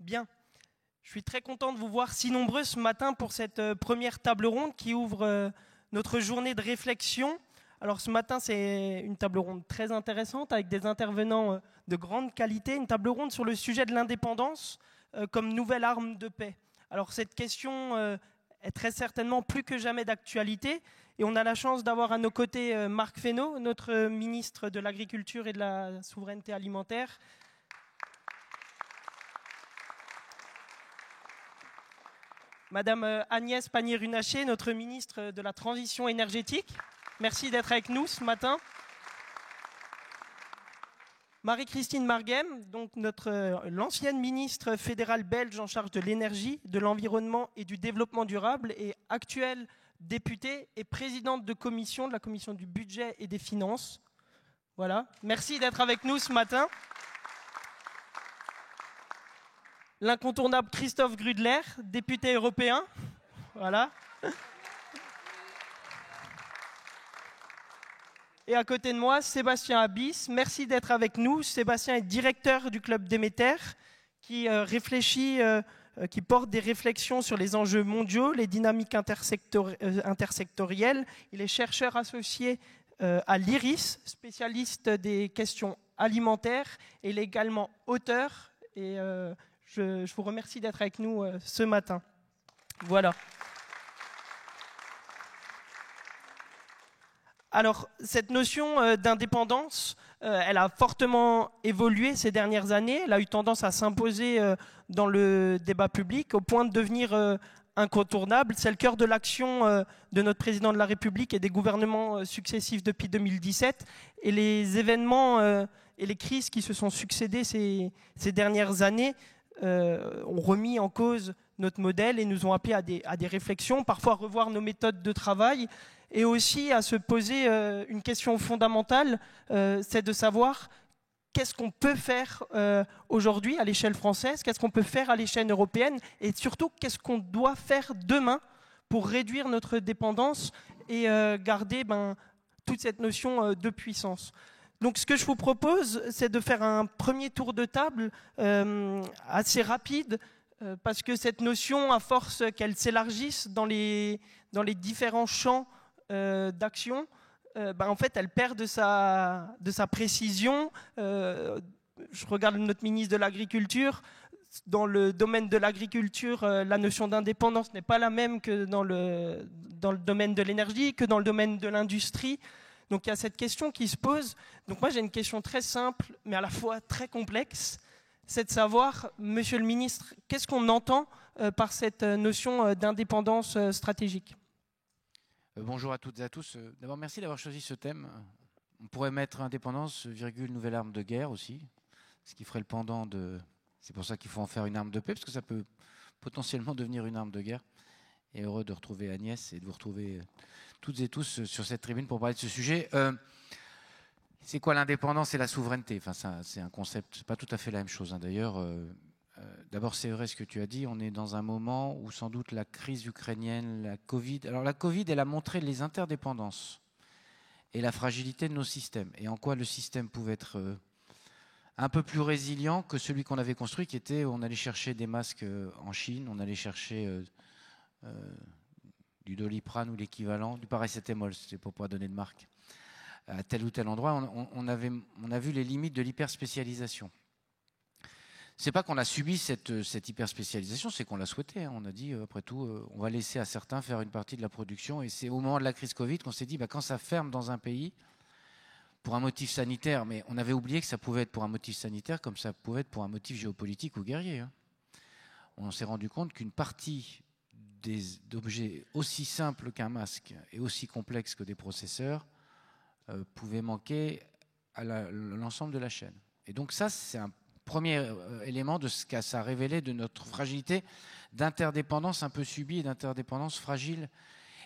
Bien. Je suis très content de vous voir si nombreux ce matin pour cette première table ronde qui ouvre notre journée de réflexion. Alors ce matin, c'est une table ronde très intéressante avec des intervenants de grande qualité, une table ronde sur le sujet de l'indépendance comme nouvelle arme de paix. Alors cette question est très certainement plus que jamais d'actualité et on a la chance d'avoir à nos côtés Marc Fesneau, notre ministre de l'Agriculture et de la Souveraineté alimentaire. Madame Agnès Pannier-Runacher, notre ministre de la Transition énergétique. Merci d'être avec nous ce matin. Marie-Christine Marguem, donc l'ancienne ministre fédérale belge en charge de l'énergie, de l'environnement et du développement durable et actuelle députée et présidente de la commission du budget et des finances. Voilà. Merci d'être avec nous ce matin. L'incontournable Christophe Grudler, député européen. Voilà. Et à côté de moi, Sébastien Abyss. Merci d'être avec nous. Sébastien est directeur du Club Déméter qui qui porte des réflexions sur les enjeux mondiaux, les dynamiques intersectorielles. Il est chercheur associé à l'IRIS, spécialiste des questions alimentaires. Et il est également auteur et je vous remercie d'être avec nous ce matin. Voilà. Alors, cette notion d'indépendance, elle a fortement évolué ces dernières années. Elle a eu tendance à s'imposer dans le débat public au point de devenir incontournable. C'est le cœur de l'action de notre président de la République et des gouvernements successifs depuis 2017. Et les événements et les crises qui se sont succédés ces dernières années ont remis en cause notre modèle et nous ont appelés à des réflexions, parfois à revoir nos méthodes de travail et aussi à se poser une question fondamentale, c'est de savoir qu'est-ce qu'on peut faire aujourd'hui à l'échelle française, qu'est-ce qu'on peut faire à l'échelle européenne et surtout qu'est-ce qu'on doit faire demain pour réduire notre dépendance et garder toute cette notion de puissance. Donc ce que je vous propose, c'est de faire un premier tour de table assez rapide, parce que cette notion, à force qu'elle s'élargisse dans les différents champs d'action, en fait, elle perd de sa précision. Je regarde notre ministre de l'Agriculture. Dans le domaine de l'agriculture, la notion d'indépendance n'est pas la même que dans le domaine de l'énergie, que dans le domaine de l'industrie. Donc il y a cette question qui se pose. Donc moi j'ai une question très simple, mais à la fois très complexe. C'est de savoir, Monsieur le Ministre, qu'est-ce qu'on entend par cette notion d'indépendance stratégique ? Bonjour à toutes et à tous. D'abord, merci d'avoir choisi ce thème. On pourrait mettre indépendance, nouvelle arme de guerre aussi, ce qui ferait le pendant de... C'est pour ça qu'il faut en faire une arme de paix, parce que ça peut potentiellement devenir une arme de guerre. Et heureux de retrouver Agnès et de vous retrouver toutes et tous sur cette tribune pour parler de ce sujet. C'est quoi l'indépendance et la souveraineté ? Enfin, c'est un concept, c'est pas tout à fait la même chose. D'ailleurs, d'abord, c'est vrai ce que tu as dit. On est dans un moment où sans doute la crise ukrainienne, la Covid. Alors la Covid, elle a montré les interdépendances et la fragilité de nos systèmes et en quoi le système pouvait être un peu plus résilient que celui qu'on avait construit, qui était on allait chercher des masques en Chine, on allait chercher du Doliprane ou l'équivalent, du paracétamol, c'est pour pas donner de marque, à tel ou tel endroit, on a vu les limites de l'hyperspécialisation. C'est pas qu'on a subi cette hyperspécialisation, c'est qu'on l'a souhaité. On a dit, après tout, on va laisser à certains faire une partie de la production. Et c'est au moment de la crise Covid qu'on s'est dit, quand ça ferme dans un pays, pour un motif sanitaire, mais on avait oublié que ça pouvait être pour un motif sanitaire comme ça pouvait être pour un motif géopolitique ou guerrier. On s'est rendu compte qu'une partie d'objets aussi simples qu'un masque et aussi complexes que des processeurs pouvaient manquer à l'ensemble de la chaîne. Et donc ça, c'est un premier élément de ce que ça a révélé de notre fragilité d'interdépendance un peu subie et d'interdépendance fragile.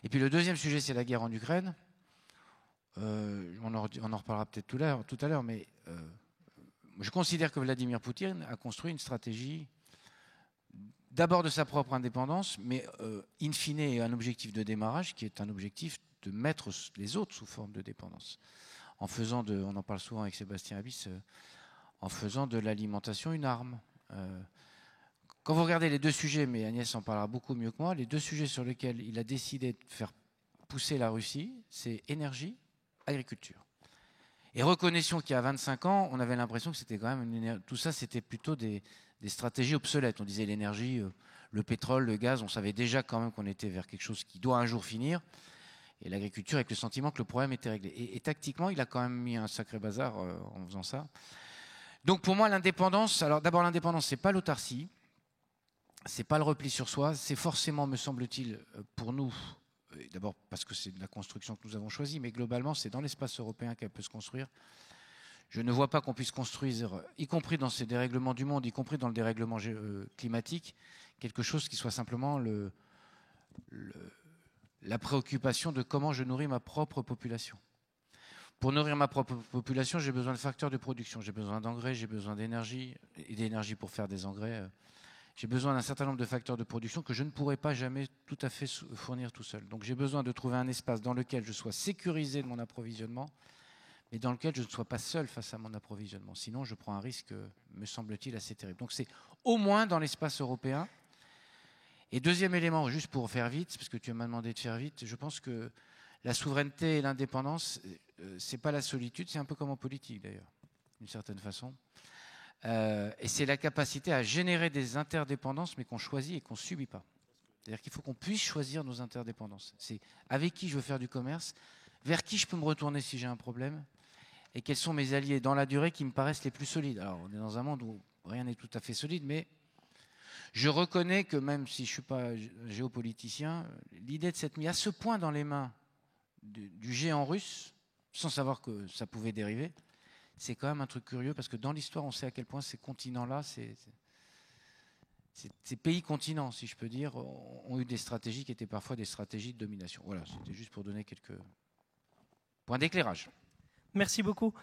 Et puis le deuxième sujet, c'est la guerre en Ukraine. On en reparlera peut-être tout à l'heure, mais je considère que Vladimir Poutine a construit une stratégie d'abord de sa propre indépendance, mais in fine un objectif de démarrage qui est un objectif de mettre les autres sous forme de dépendance. En faisant on en parle souvent avec Sébastien Abyss, en faisant de l'alimentation une arme. quand vous regardez les deux sujets, mais Agnès en parlera beaucoup mieux que moi, les deux sujets sur lesquels il a décidé de faire pousser la Russie, c'est énergie, agriculture. Et reconnaissons qu'il y a 25 ans, on avait l'impression que c'était quand même tout ça, c'était plutôt des stratégies obsolètes. On disait l'énergie, le pétrole, le gaz, on savait déjà quand même qu'on était vers quelque chose qui doit un jour finir. Et l'agriculture avec le sentiment que le problème était réglé. Et tactiquement, il a quand même mis un sacré bazar en faisant ça. Donc pour moi, l'indépendance, alors d'abord l'indépendance, c'est pas l'autarcie, c'est pas le repli sur soi, c'est forcément, me semble-t-il, pour nous, d'abord parce que c'est de la construction que nous avons choisie, mais globalement, c'est dans l'espace européen qu'elle peut se construire. Je ne vois pas qu'on puisse construire, y compris dans ces dérèglements du monde, y compris dans le dérèglement climatique, quelque chose qui soit simplement la préoccupation de comment je nourris ma propre population. Pour nourrir ma propre population, j'ai besoin de facteurs de production, j'ai besoin d'engrais, j'ai besoin d'énergie, et d'énergie pour faire des engrais. J'ai besoin d'un certain nombre de facteurs de production que je ne pourrai pas jamais tout à fait fournir tout seul. Donc j'ai besoin de trouver un espace dans lequel je sois sécurisé de mon approvisionnement, mais dans lequel je ne sois pas seul face à mon approvisionnement. Sinon, je prends un risque, me semble-t-il, assez terrible. Donc c'est au moins dans l'espace européen. Et deuxième élément, juste pour faire vite, parce que tu m'as demandé de faire vite, je pense que la souveraineté et l'indépendance, c'est pas la solitude, c'est un peu comme en politique d'ailleurs, d'une certaine façon. Et c'est la capacité à générer des interdépendances, mais qu'on choisit et qu'on ne subit pas. C'est-à-dire qu'il faut qu'on puisse choisir nos interdépendances. C'est avec qui je veux faire du commerce, vers qui je peux me retourner si j'ai un problème, et quels sont mes alliés dans la durée qui me paraissent les plus solides. Alors, on est dans un monde où rien n'est tout à fait solide, mais je reconnais que même si je ne suis pas géopoliticien, l'idée de s'être mis à ce point dans les mains du géant russe, sans savoir que ça pouvait dériver, c'est quand même un truc curieux, parce que dans l'histoire, on sait à quel point ces continents-là, ces pays-continents, si je peux dire, ont eu des stratégies qui étaient parfois des stratégies de domination. Voilà, c'était juste pour donner quelques points d'éclairage. Merci beaucoup.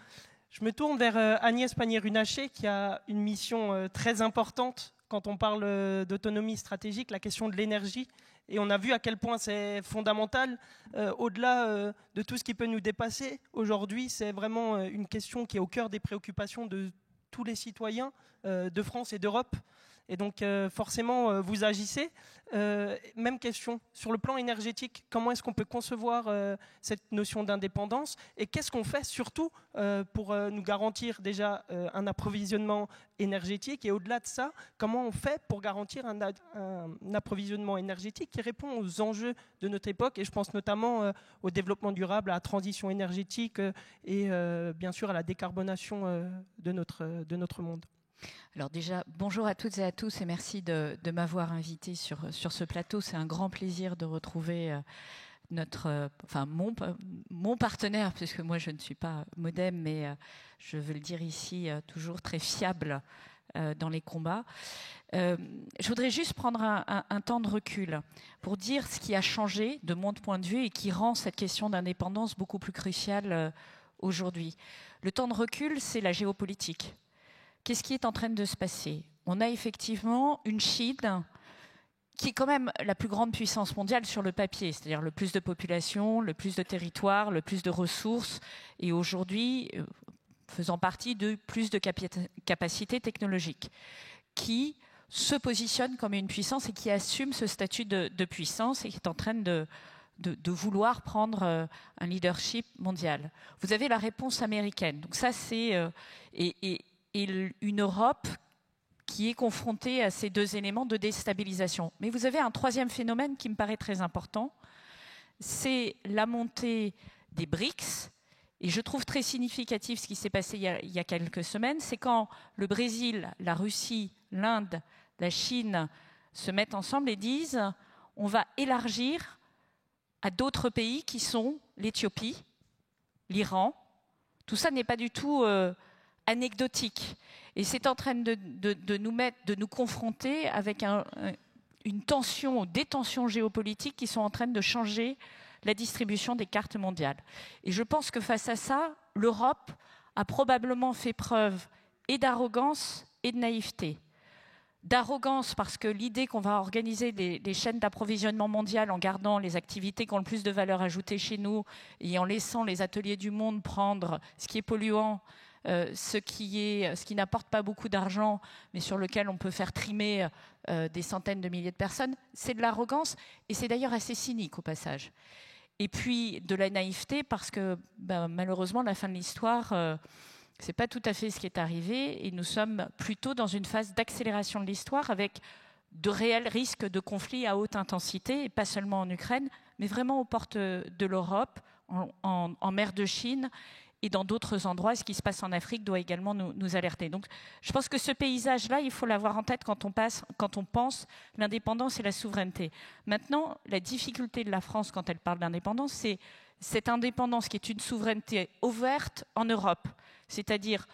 Je me tourne vers Agnès Pannier-Runacher, qui a une mission très importante quand on parle d'autonomie stratégique, la question de l'énergie. Et on a vu à quel point c'est fondamental. Au-delà de tout ce qui peut nous dépasser, aujourd'hui, c'est vraiment une question qui est au cœur des préoccupations de tous les citoyens de France et d'Europe. Et donc, forcément, vous agissez. Même question, sur le plan énergétique, comment est-ce qu'on peut concevoir cette notion d'indépendance? Et qu'est-ce qu'on fait surtout pour nous garantir déjà un approvisionnement énergétique? Et au-delà de ça, comment on fait pour garantir un approvisionnement énergétique qui répond aux enjeux de notre époque? Et je pense notamment au développement durable, à la transition énergétique et bien sûr à la décarbonation de notre monde. Alors déjà, bonjour à toutes et à tous et merci de m'avoir invité sur ce plateau. C'est un grand plaisir de retrouver mon partenaire, puisque moi je ne suis pas MODEM, mais je veux le dire ici, toujours très fiable dans les combats. Je voudrais juste prendre un temps de recul pour dire ce qui a changé de mon point de vue et qui rend cette question d'indépendance beaucoup plus cruciale aujourd'hui. Le temps de recul, c'est la géopolitique. Qu'est-ce qui est en train de se passer? On a effectivement une Chine qui est quand même la plus grande puissance mondiale sur le papier, c'est-à-dire le plus de population, le plus de territoire, le plus de ressources, et aujourd'hui faisant partie de plus de capacités technologiques, qui se positionne comme une puissance et qui assume ce statut de puissance et qui est en train de vouloir prendre un leadership mondial. Vous avez la réponse américaine. Donc ça, c'est... et une Europe qui est confrontée à ces deux éléments de déstabilisation. Mais vous avez un troisième phénomène qui me paraît très important, c'est la montée des BRICS. Et je trouve très significatif ce qui s'est passé il y a quelques semaines, c'est quand le Brésil, la Russie, l'Inde, la Chine se mettent ensemble et disent on va élargir à d'autres pays qui sont l'Éthiopie, l'Iran. Tout ça n'est pas du tout... anecdotique. Et c'est en train de nous confronter avec une tension, des tensions géopolitiques qui sont en train de changer la distribution des cartes mondiales. Et je pense que face à ça, l'Europe a probablement fait preuve et d'arrogance et de naïveté. D'arrogance parce que l'idée qu'on va organiser des chaînes d'approvisionnement mondiales en gardant les activités qui ont le plus de valeur ajoutée chez nous et en laissant les ateliers du monde prendre ce qui est polluant ce qui n'apporte pas beaucoup d'argent, mais sur lequel on peut faire trimer des centaines de milliers de personnes, c'est de l'arrogance, et c'est d'ailleurs assez cynique au passage. Et puis de la naïveté, parce que malheureusement, la fin de l'histoire, ce n'est pas tout à fait ce qui est arrivé, et nous sommes plutôt dans une phase d'accélération de l'histoire avec de réels risques de conflits à haute intensité, et pas seulement en Ukraine, mais vraiment aux portes de l'Europe, en mer de Chine et dans d'autres endroits. Ce qui se passe en Afrique doit également nous alerter. Donc je pense que ce paysage-là, il faut l'avoir en tête quand on pense l'indépendance et la souveraineté. Maintenant, la difficulté de la France quand elle parle d'indépendance, c'est cette indépendance qui est une souveraineté ouverte en Europe, c'est-à-dire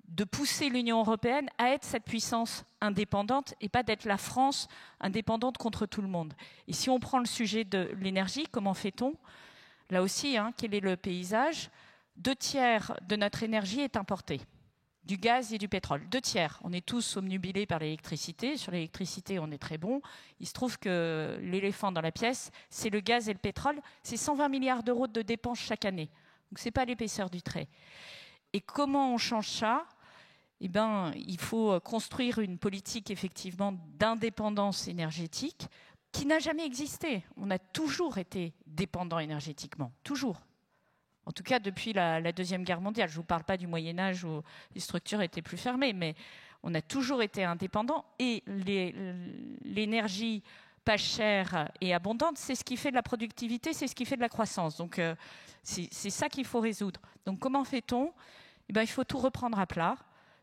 de pousser l'Union européenne à être cette puissance indépendante et pas d'être la France indépendante contre tout le monde. Et si on prend le sujet de l'énergie, comment fait-on ? Là aussi, quel est le paysage ? 2/3 de notre énergie est importée, du gaz et du pétrole. 2/3. On est tous obnubilés par l'électricité. Sur l'électricité, on est très bon. Il se trouve que l'éléphant dans la pièce, c'est le gaz et le pétrole. C'est 120 milliards d'euros de dépenses chaque année. Donc ce n'est pas l'épaisseur du trait. Et comment on change ça ? Il faut construire une politique effectivement d'indépendance énergétique qui n'a jamais existé. On a toujours été dépendant énergétiquement, toujours. En tout cas, depuis la Deuxième Guerre mondiale. Je ne vous parle pas du Moyen-Âge où les structures étaient plus fermées, mais on a toujours été indépendant. Et l'énergie pas chère et abondante, c'est ce qui fait de la productivité, c'est ce qui fait de la croissance. Donc, c'est ça qu'il faut résoudre. Donc, comment fait-on ? Il faut tout reprendre à plat,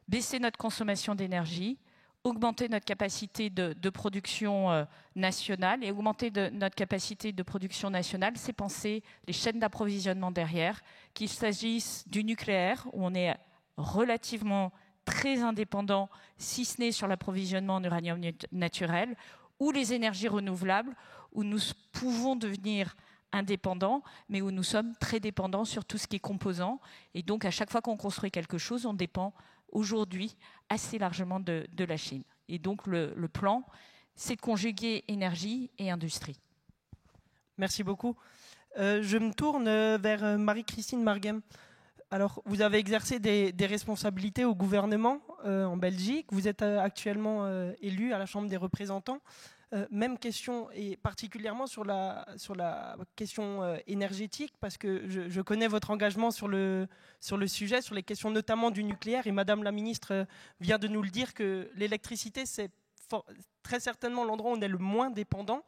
baisser notre consommation d'énergie, augmenter notre capacité de production nationale. Et augmenter notre capacité de production nationale, c'est penser les chaînes d'approvisionnement derrière, qu'il s'agisse du nucléaire, où on est relativement très indépendant, si ce n'est sur l'approvisionnement en uranium naturel, ou les énergies renouvelables, où nous pouvons devenir indépendants, mais où nous sommes très dépendants sur tout ce qui est composant. Et donc, à chaque fois qu'on construit quelque chose, on dépend aujourd'hui assez largement de la Chine. Et donc le plan, c'est de conjuguer énergie et industrie. Merci beaucoup. Je me tourne vers Marie-Christine Marguem. Alors, vous avez exercé des responsabilités au gouvernement en Belgique. Vous êtes actuellement élu à la Chambre des représentants. Même question, et particulièrement sur la question énergétique, parce que je connais votre engagement sur le sujet, sur les questions notamment du nucléaire, et Madame la Ministre vient de nous le dire que l'électricité, c'est très certainement l'endroit où on est le moins dépendant.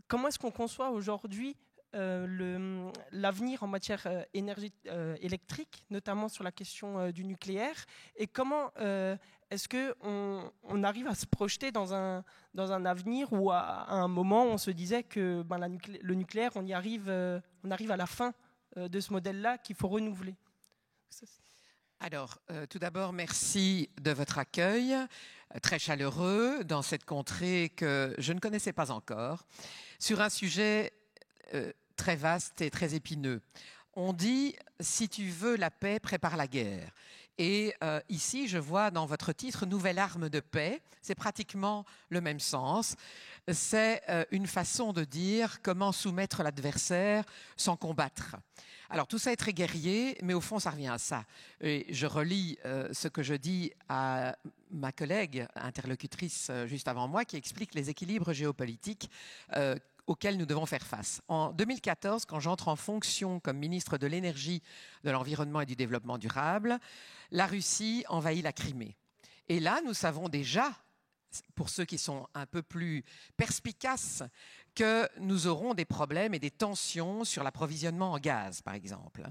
Comment est-ce qu'on conçoit aujourd'hui l'avenir en matière électrique, notamment sur la question du nucléaire, et comment est-ce qu'on arrive à se projeter dans un avenir où à un moment on se disait que le nucléaire, on arrive à la fin de ce modèle-là qu'il faut renouveler. Alors, tout d'abord, merci de votre accueil, très chaleureux, dans cette contrée que je ne connaissais pas encore, sur un sujet très vaste et très épineux. On dit, si tu veux la paix, prépare la guerre. Et ici, je vois dans votre titre « Nouvelle arme de paix », c'est pratiquement le même sens. C'est une façon de dire comment soumettre l'adversaire sans combattre. Alors tout ça est très guerrier, mais au fond, ça revient à ça. Et je relis ce que je dis à ma collègue interlocutrice juste avant moi, qui explique les équilibres géopolitiques auxquels nous devons faire face. En 2014, quand j'entre en fonction comme ministre de l'Énergie, de l'Environnement et du Développement durable, la Russie envahit la Crimée. Et là, nous savons déjà, pour ceux qui sont un peu plus perspicaces, que nous aurons des problèmes et des tensions sur l'approvisionnement en gaz, par exemple.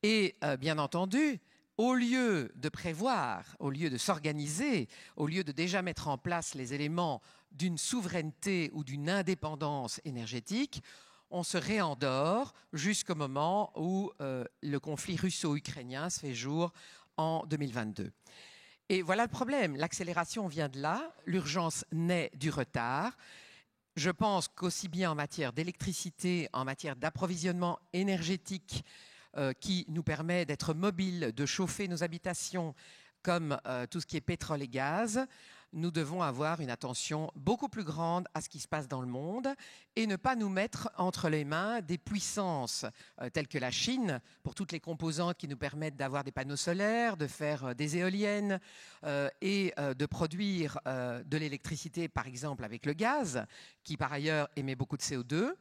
Et bien entendu, au lieu de prévoir, au lieu de s'organiser, au lieu de déjà mettre en place les éléments d'une souveraineté ou d'une indépendance énergétique, on se réendort jusqu'au moment où le conflit russo-ukrainien se fait jour en 2022. Et voilà le problème, l'accélération vient de là, l'urgence naît du retard. Je pense qu'aussi bien en matière d'électricité, en matière d'approvisionnement énergétique, qui nous permet d'être mobiles, de chauffer nos habitations, comme tout ce qui est pétrole et gaz, nous devons avoir une attention beaucoup plus grande à ce qui se passe dans le monde et ne pas nous mettre entre les mains des puissances telles que la Chine pour toutes les composantes qui nous permettent d'avoir des panneaux solaires, de faire des éoliennes et de produire de l'électricité, par exemple avec le gaz, qui par ailleurs émet beaucoup de CO2.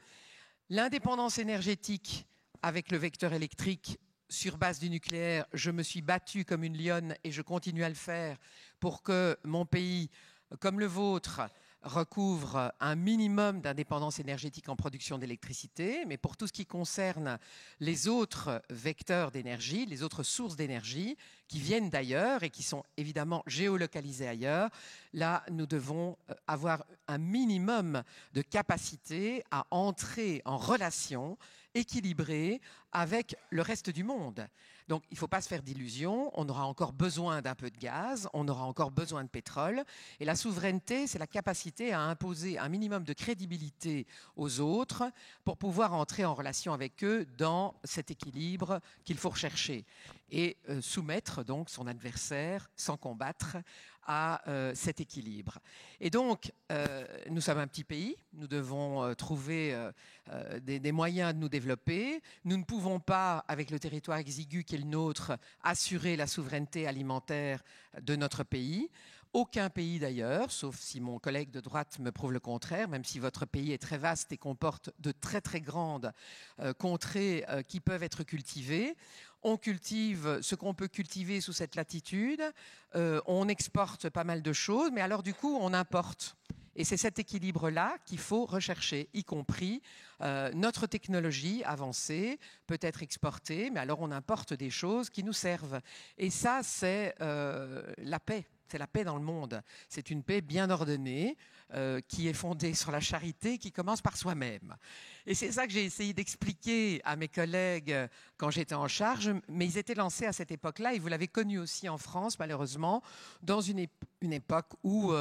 L'indépendance énergétique avec le vecteur électrique sur base du nucléaire, je me suis battue comme une lionne et je continue à le faire pour que mon pays, comme le vôtre, recouvre un minimum d'indépendance énergétique en production d'électricité. Mais pour tout ce qui concerne les autres vecteurs d'énergie, les autres sources d'énergie qui viennent d'ailleurs et qui sont évidemment géolocalisées ailleurs, là, nous devons avoir un minimum de capacité à entrer en relation équilibrée avec le reste du monde. Donc, il ne faut pas se faire d'illusions. On aura encore besoin d'un peu de gaz, on aura encore besoin de pétrole. Et la souveraineté, c'est la capacité à imposer un minimum de crédibilité aux autres pour pouvoir entrer en relation avec eux dans cet équilibre qu'il faut rechercher. Et soumettre donc son adversaire sans combattre à cet équilibre. Et donc, nous sommes un petit pays, nous devons trouver des moyens de nous développer. Nous ne pouvons pas, avec le territoire exigu qui est le nôtre, assurer la souveraineté alimentaire de notre pays. Aucun pays d'ailleurs, sauf si mon collègue de droite me prouve le contraire, même si votre pays est très vaste et comporte de très très grandes contrées qui peuvent être cultivées. On cultive ce qu'on peut cultiver sous cette latitude, on exporte pas mal de choses, mais alors du coup on importe. Et c'est cet équilibre-là qu'il faut rechercher, y compris notre technologie avancée peut être exportée, mais alors on importe des choses qui nous servent. Et ça, c'est la paix. C'est la paix dans le monde. C'est une paix bien ordonnée qui est fondée sur la charité, qui commence par soi-même. Et c'est ça que j'ai essayé d'expliquer à mes collègues quand j'étais en charge, mais ils étaient lancés à cette époque-là, et vous l'avez connu aussi en France, malheureusement, dans une époque où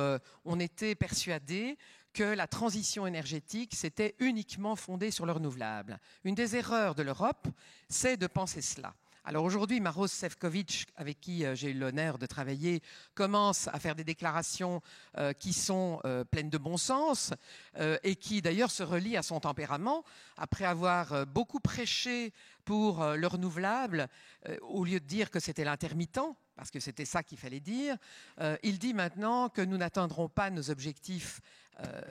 on était persuadé que la transition énergétique, c'était uniquement fondée sur le renouvelable. Une des erreurs de l'Europe, c'est de penser cela. Alors aujourd'hui, Maroš Šefčovič, avec qui j'ai eu l'honneur de travailler, commence à faire des déclarations qui sont pleines de bon sens et qui d'ailleurs se relient à son tempérament. Après avoir beaucoup prêché pour le renouvelable, au lieu de dire que c'était l'intermittent, parce que c'était ça qu'il fallait dire, il dit maintenant que nous n'atteindrons pas nos objectifs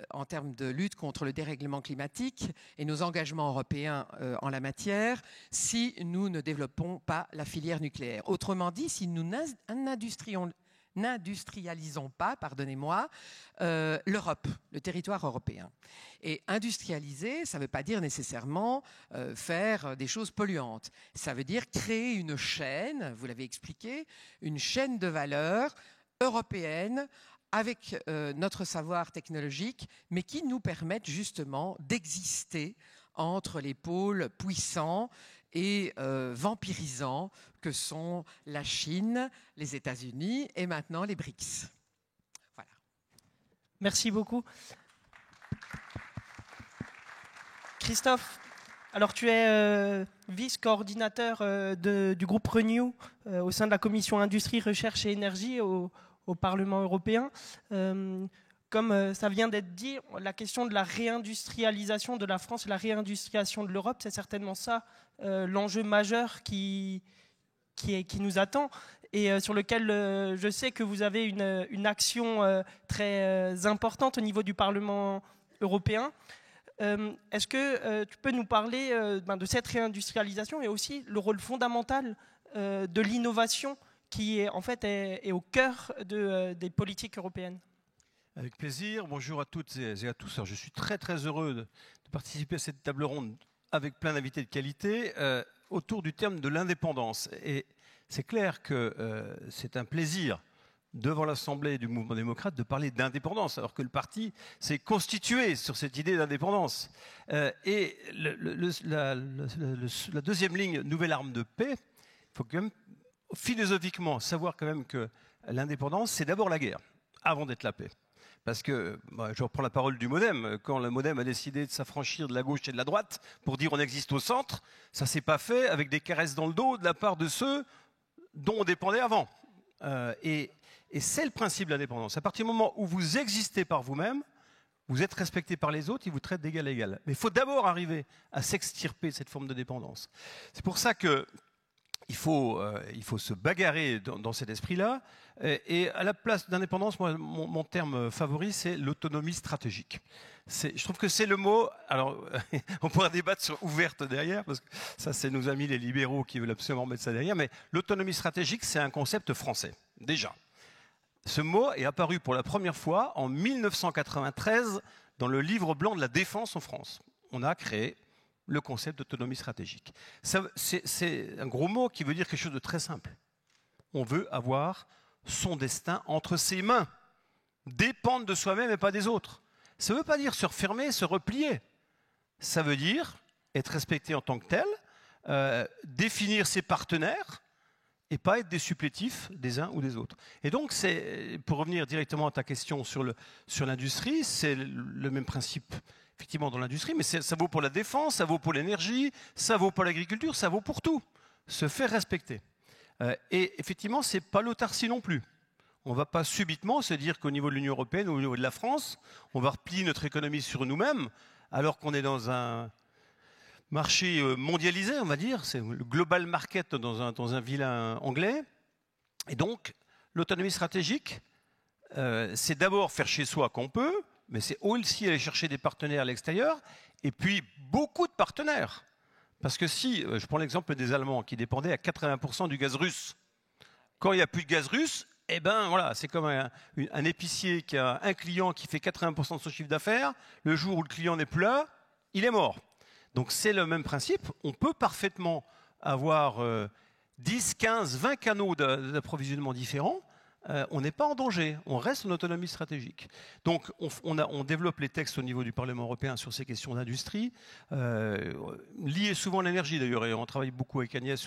en termes de lutte contre le dérèglement climatique et nos engagements européens en la matière si nous ne développons pas la filière nucléaire. Autrement dit, si nous n'industrialisons pas, l'Europe, le territoire européen. Et industrialiser, ça ne veut pas dire nécessairement faire des choses polluantes. Ça veut dire créer une chaîne, vous l'avez expliqué, une chaîne de valeur européenne avec notre savoir technologique, mais qui nous permettent justement d'exister entre les pôles puissants et vampirisants que sont la Chine, les États-Unis et maintenant les BRICS. Voilà. Merci beaucoup. Christophe, alors tu es vice-coordinateur du groupe Renew au sein de la commission Industrie, Recherche et Énergie au Parlement européen. Comme ça vient d'être dit, la question de la réindustrialisation de la France et la réindustrialisation de l'Europe, c'est certainement ça l'enjeu majeur qui nous attend et sur lequel je sais que vous avez une action très importante au niveau du Parlement européen. Est-ce que tu peux nous parler de cette réindustrialisation et aussi le rôle fondamental de l'innovation qui est, en fait, est au cœur des politiques européennes? Avec plaisir. Bonjour à toutes et à tous. Alors, je suis très très heureux de participer à cette table ronde avec plein d'invités de qualité autour du terme de l'indépendance. Et c'est clair que c'est un plaisir devant l'Assemblée du mouvement démocrate de parler d'indépendance, alors que le parti s'est constitué sur cette idée d'indépendance. Et la deuxième ligne, nouvelle arme de paix, il faut quand même philosophiquement savoir quand même que l'indépendance, c'est d'abord la guerre, avant d'être la paix. Parce que, je reprends la parole du MoDem, quand le MoDem a décidé de s'affranchir de la gauche et de la droite pour dire on existe au centre, ça ne s'est pas fait avec des caresses dans le dos de la part de ceux dont on dépendait avant. Et Et c'est le principe de l'indépendance. À partir du moment où vous existez par vous-même, vous êtes respecté par les autres, ils vous traitent d'égal à égal. Mais il faut d'abord arriver à s'extirper de cette forme de dépendance. C'est pour ça qu'il faut se bagarrer dans cet esprit-là. Et à la place d'indépendance, moi, mon terme favori, c'est l'autonomie stratégique. Je trouve que c'est le mot. Alors, on pourra débattre sur ouverte derrière, parce que ça, c'est nos amis les libéraux qui veulent absolument mettre ça derrière. Mais l'autonomie stratégique, c'est un concept français, déjà. Ce mot est apparu pour la première fois en 1993 dans le livre blanc de la défense en France. On a créé le concept d'autonomie stratégique. C'est un gros mot qui veut dire quelque chose de très simple. On veut avoir son destin entre ses mains, dépendre de soi-même et pas des autres. Ça ne veut pas dire se refermer, se replier. Ça veut dire être respecté en tant que tel, définir ses partenaires, et pas être des supplétifs des uns ou des autres. Et donc, pour revenir directement à ta question sur l'industrie, c'est le même principe, effectivement, dans l'industrie, mais ça vaut pour la défense, ça vaut pour l'énergie, ça vaut pour l'agriculture, ça vaut pour tout. Se faire respecter. Et effectivement, ce n'est pas l'autarcie non plus. On ne va pas subitement se dire qu'au niveau de l'Union européenne ou au niveau de la France, on va replier notre économie sur nous-mêmes, alors qu'on est dans un marché mondialisé, on va dire, c'est le global market dans un vilain anglais. Et donc, l'autonomie stratégique, c'est d'abord faire chez soi qu'on peut, mais c'est aussi aller chercher des partenaires à l'extérieur, et puis beaucoup de partenaires. Parce que si, je prends l'exemple des Allemands qui dépendaient à 80% du gaz russe, quand il n'y a plus de gaz russe, eh ben voilà, c'est comme un épicier qui a un client qui fait 80% de son chiffre d'affaires, le jour où le client n'est plus là, il est mort. Donc c'est le même principe, on peut parfaitement avoir 10, 15, 20 canaux d'approvisionnement différents, on n'est pas en danger, on reste en autonomie stratégique. Donc on développe les textes au niveau du Parlement européen sur ces questions d'industrie, liées souvent à l'énergie d'ailleurs, et on travaille beaucoup avec Agnès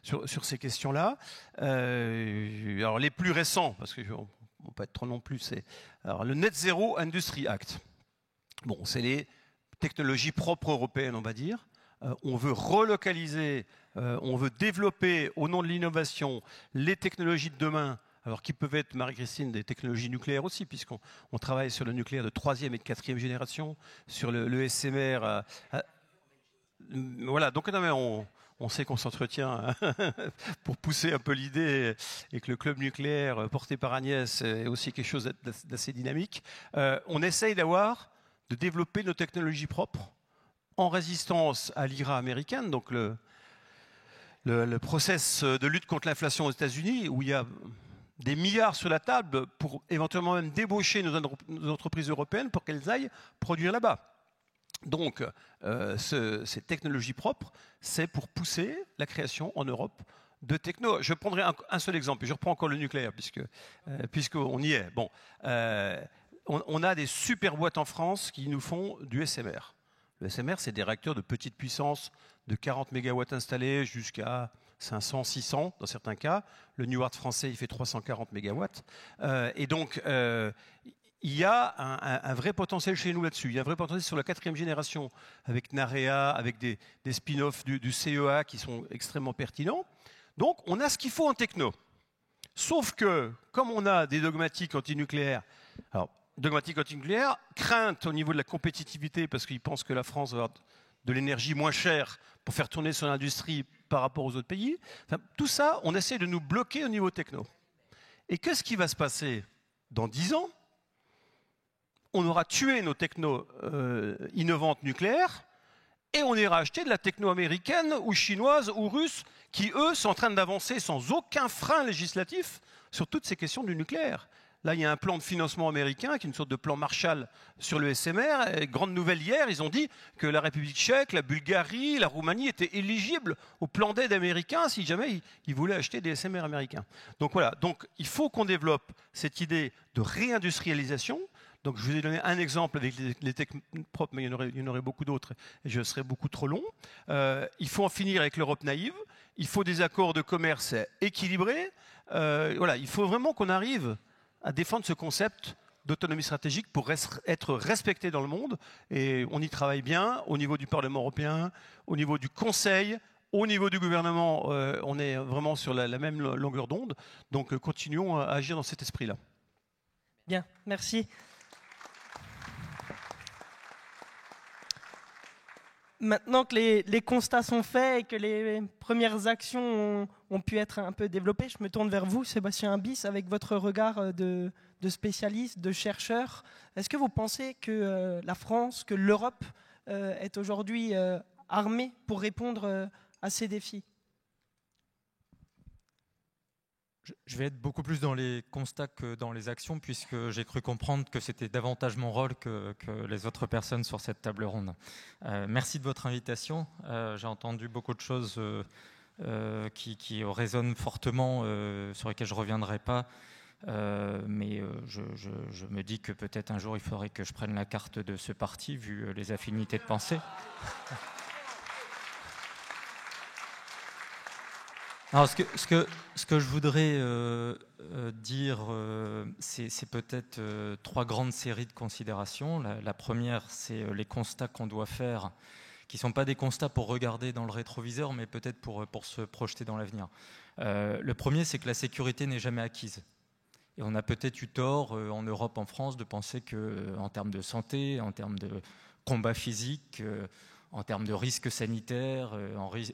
sur ces questions-là. Alors les plus récents, parce que on ne va pas être trop non plus, c'est le Net Zero Industry Act. Bon, c'est les technologies propres européennes, on va dire. On veut relocaliser, on veut développer au nom de l'innovation les technologies de demain, alors qui peuvent être, Marie-Christine, des technologies nucléaires aussi, puisqu'on travaille sur le nucléaire de 3e et de 4e génération, sur le SMR. Voilà, donc non, mais on sait qu'on s'entretient pour pousser un peu l'idée et que le club nucléaire porté par Agnès est aussi quelque chose d'assez dynamique. On essaye de développer nos technologies propres en résistance à l'IRA américaine, donc le process de lutte contre l'inflation aux États-Unis, où il y a des milliards sur la table pour éventuellement même débaucher nos entreprises européennes pour qu'elles aillent produire là-bas. Donc, ces technologies propres, c'est pour pousser la création en Europe de techno. Je prendrai un seul exemple, et je reprends encore le nucléaire, puisqu'on y est. Bon, on a des super boîtes en France qui nous font du SMR. Le SMR, c'est des réacteurs de petite puissance, de 40 MW installés jusqu'à 500, 600 dans certains cas. Le Newart français, il fait 340 MW. Et donc, il y a un vrai potentiel chez nous là-dessus. Il y a un vrai potentiel sur la 4e génération, avec Narea, avec des spin-offs du CEA qui sont extrêmement pertinents. Donc, on a ce qu'il faut en techno. Sauf que, comme on a des dogmatiques antinucléaires, alors, dogmatique antinucléaire, crainte au niveau de la compétitivité parce qu'ils pensent que la France va avoir de l'énergie moins chère pour faire tourner son industrie par rapport aux autres pays. Enfin, tout ça, on essaie de nous bloquer au niveau techno. Et qu'est-ce qui va se passer dans 10 ans? On aura tué nos technos innovantes nucléaires et on ira acheter de la techno américaine ou chinoise ou russe qui, eux, sont en train d'avancer sans aucun frein législatif sur toutes ces questions du nucléaire. Là, il y a un plan de financement américain qui est une sorte de plan Marshall sur le SMR. Et grande nouvelle hier, ils ont dit que la République tchèque, la Bulgarie, la Roumanie étaient éligibles au plan d'aide américain si jamais ils voulaient acheter des SMR américains. Donc voilà, donc, il faut qu'on développe cette idée de réindustrialisation. Donc, je vous ai donné un exemple avec les technos propres, mais il y en aurait beaucoup d'autres et je serais beaucoup trop long. Il faut en finir avec l'Europe naïve. Il faut des accords de commerce équilibrés. Voilà, il faut vraiment qu'on arrive à défendre ce concept d'autonomie stratégique pour être respecté dans le monde. Et on y travaille bien au niveau du Parlement européen, au niveau du Conseil, Au niveau du gouvernement, on est vraiment sur la même longueur d'onde. Donc continuons à agir dans cet esprit-là. Bien, merci. Maintenant que les constats sont faits et que les premières actions ont pu être un peu développées, je me tourne vers vous, Sébastien Imbis, avec votre regard de spécialiste, de chercheur. Est-ce que vous pensez que la France, que l'Europe est aujourd'hui armée pour répondre à ces défis ? Je vais être beaucoup plus dans les constats que dans les actions, puisque j'ai cru comprendre que c'était davantage mon rôle que les autres personnes sur cette table ronde. Merci de votre invitation. J'ai entendu beaucoup de choses qui résonnent fortement, sur lesquelles je ne reviendrai pas. Mais je me dis que peut-être un jour, il faudrait que je prenne la carte de ce parti, vu les affinités de pensée. Alors, ce que je voudrais dire, c'est peut-être trois grandes séries de considérations. La première, c'est les constats qu'on doit faire, qui ne sont pas des constats pour regarder dans le rétroviseur, mais peut-être pour se projeter dans l'avenir. Le premier, c'est que la sécurité n'est jamais acquise. Et on a peut-être eu tort, en Europe, en France, de penser qu'en termes de santé, en termes de combat physique, en termes de risques sanitaires,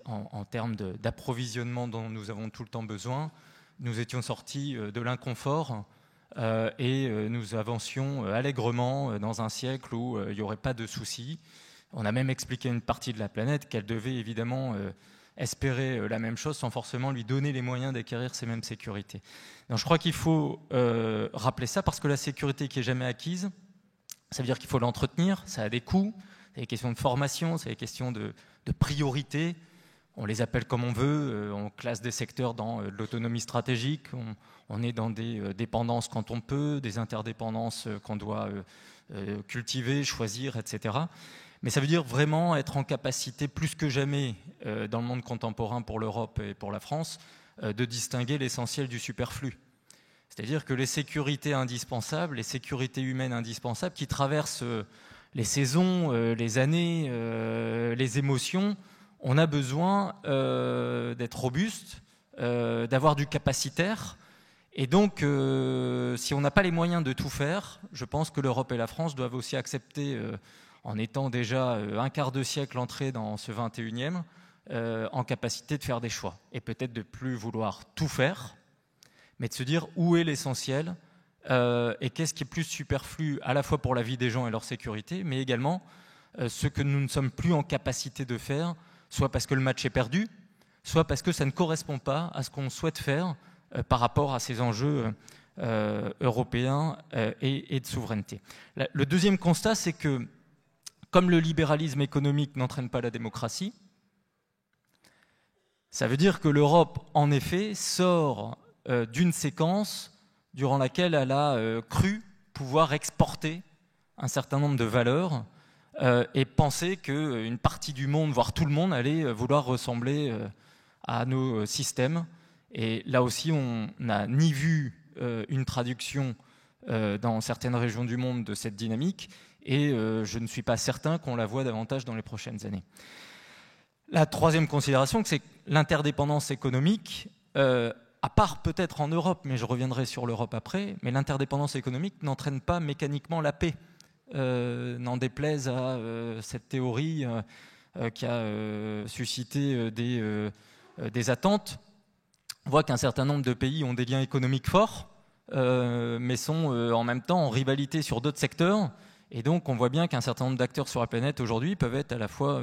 en termes d'approvisionnement dont nous avons tout le temps besoin, nous étions sortis de l'inconfort et nous avancions allègrement dans un siècle où il n'y aurait pas de soucis. On a même expliqué à une partie de la planète qu'elle devait évidemment espérer la même chose sans forcément lui donner les moyens d'acquérir ces mêmes sécurités. Donc je crois qu'il faut rappeler ça, parce que la sécurité qui n'est jamais acquise, ça veut dire qu'il faut l'entretenir, ça a des coûts. C'est des questions de formation, c'est des questions de priorité. On les appelle comme on veut, on classe des secteurs dans l'autonomie stratégique, on est dans des dépendances quand on peut, des interdépendances qu'on doit cultiver, choisir, etc. Mais ça veut dire vraiment être en capacité, plus que jamais, dans le monde contemporain pour l'Europe et pour la France, de distinguer l'essentiel du superflu. C'est-à-dire que les sécurités indispensables, les sécurités humaines indispensables qui traversent les saisons, les années, les émotions, on a besoin d'être robuste, d'avoir du capacitaire. Et donc, si on n'a pas les moyens de tout faire, je pense que l'Europe et la France doivent aussi accepter, en étant déjà un quart de siècle entrés dans ce 21e, en capacité de faire des choix. Et peut-être de ne plus vouloir tout faire, mais de se dire où est l'essentiel, et qu'est-ce qui est plus superflu à la fois pour la vie des gens et leur sécurité, mais également ce que nous ne sommes plus en capacité de faire, soit parce que le match est perdu, soit parce que ça ne correspond pas à ce qu'on souhaite faire par rapport à ces enjeux européens et de souveraineté. Le deuxième constat, c'est que comme le libéralisme économique n'entraîne pas la démocratie, ça veut dire que l'Europe, en effet, sort d'une séquence durant laquelle elle a cru pouvoir exporter un certain nombre de valeurs et penser qu'une partie du monde, voire tout le monde, allait vouloir ressembler à nos systèmes. Et là aussi, on n'a ni vu une traduction dans certaines régions du monde de cette dynamique, et je ne suis pas certain qu'on la voit davantage dans les prochaines années. La troisième considération, c'est que l'interdépendance économique, à part peut-être en Europe, mais je reviendrai sur l'Europe après, mais l'interdépendance économique n'entraîne pas mécaniquement la paix. N'en déplaise à cette théorie qui a suscité des attentes. On voit qu'un certain nombre de pays ont des liens économiques forts, mais sont en même temps en rivalité sur d'autres secteurs. Et donc on voit bien qu'un certain nombre d'acteurs sur la planète aujourd'hui peuvent être à la fois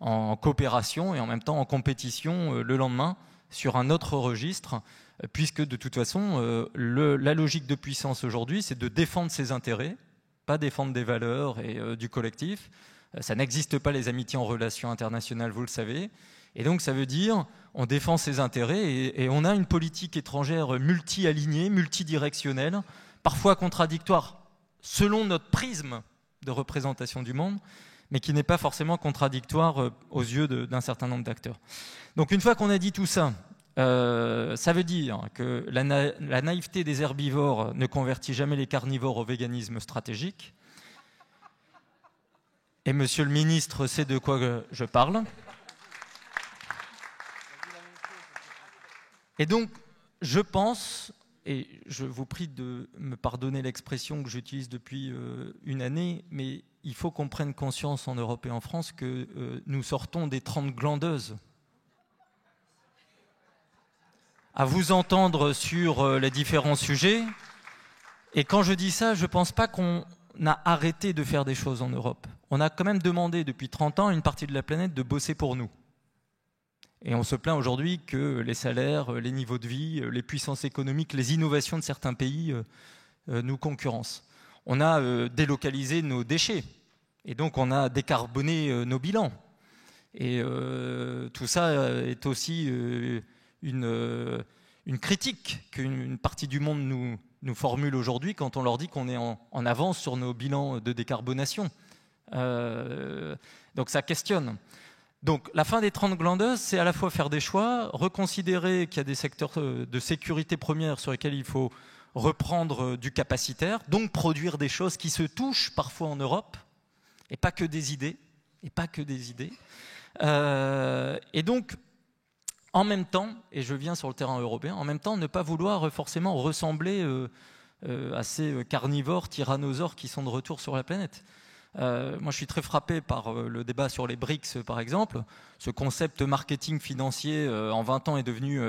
en coopération et en même temps en compétition le lendemain sur un autre registre, puisque de toute façon, la logique de puissance aujourd'hui, c'est de défendre ses intérêts, pas défendre des valeurs et du collectif. Ça n'existe pas, les amitiés en relations internationales, vous le savez. Et donc ça veut dire on défend ses intérêts et on a une politique étrangère multi-alignée, multidirectionnelle, parfois contradictoire selon notre prisme de représentation du monde, mais qui n'est pas forcément contradictoire aux yeux d'un certain nombre d'acteurs. Donc une fois qu'on a dit tout ça, ça veut dire que la naïveté des herbivores ne convertit jamais les carnivores au véganisme stratégique. Et monsieur le ministre sait de quoi je parle. Et donc, je pense, et je vous prie de me pardonner l'expression que j'utilise depuis une année, mais il faut qu'on prenne conscience en Europe et en France que nous sortons des 30 glandeuses. À vous entendre sur les différents sujets, et quand je dis ça, je ne pense pas qu'on a arrêté de faire des choses en Europe. On a quand même demandé depuis 30 ans à une partie de la planète de bosser pour nous. Et on se plaint aujourd'hui que les salaires, les niveaux de vie, les puissances économiques, les innovations de certains pays nous concurrencent. On a délocalisé nos déchets et donc on a décarboné nos bilans. Et tout ça est aussi une critique qu'une partie du monde nous formule aujourd'hui quand on leur dit qu'on est en avance sur nos bilans de décarbonation. Donc ça questionne. Donc la fin des 30 glandeuses, c'est à la fois faire des choix, reconsidérer qu'il y a des secteurs de sécurité première sur lesquels il faut reprendre du capacitaire, donc produire des choses qui se touchent parfois en Europe, et pas que des idées. Et donc, en même temps, et je viens sur le terrain européen, en même temps ne pas vouloir forcément ressembler à ces carnivores, tyrannosaures qui sont de retour sur la planète. Moi, je suis très frappé par le débat sur les BRICS, par exemple. Ce concept marketing financier, en 20 ans, est devenu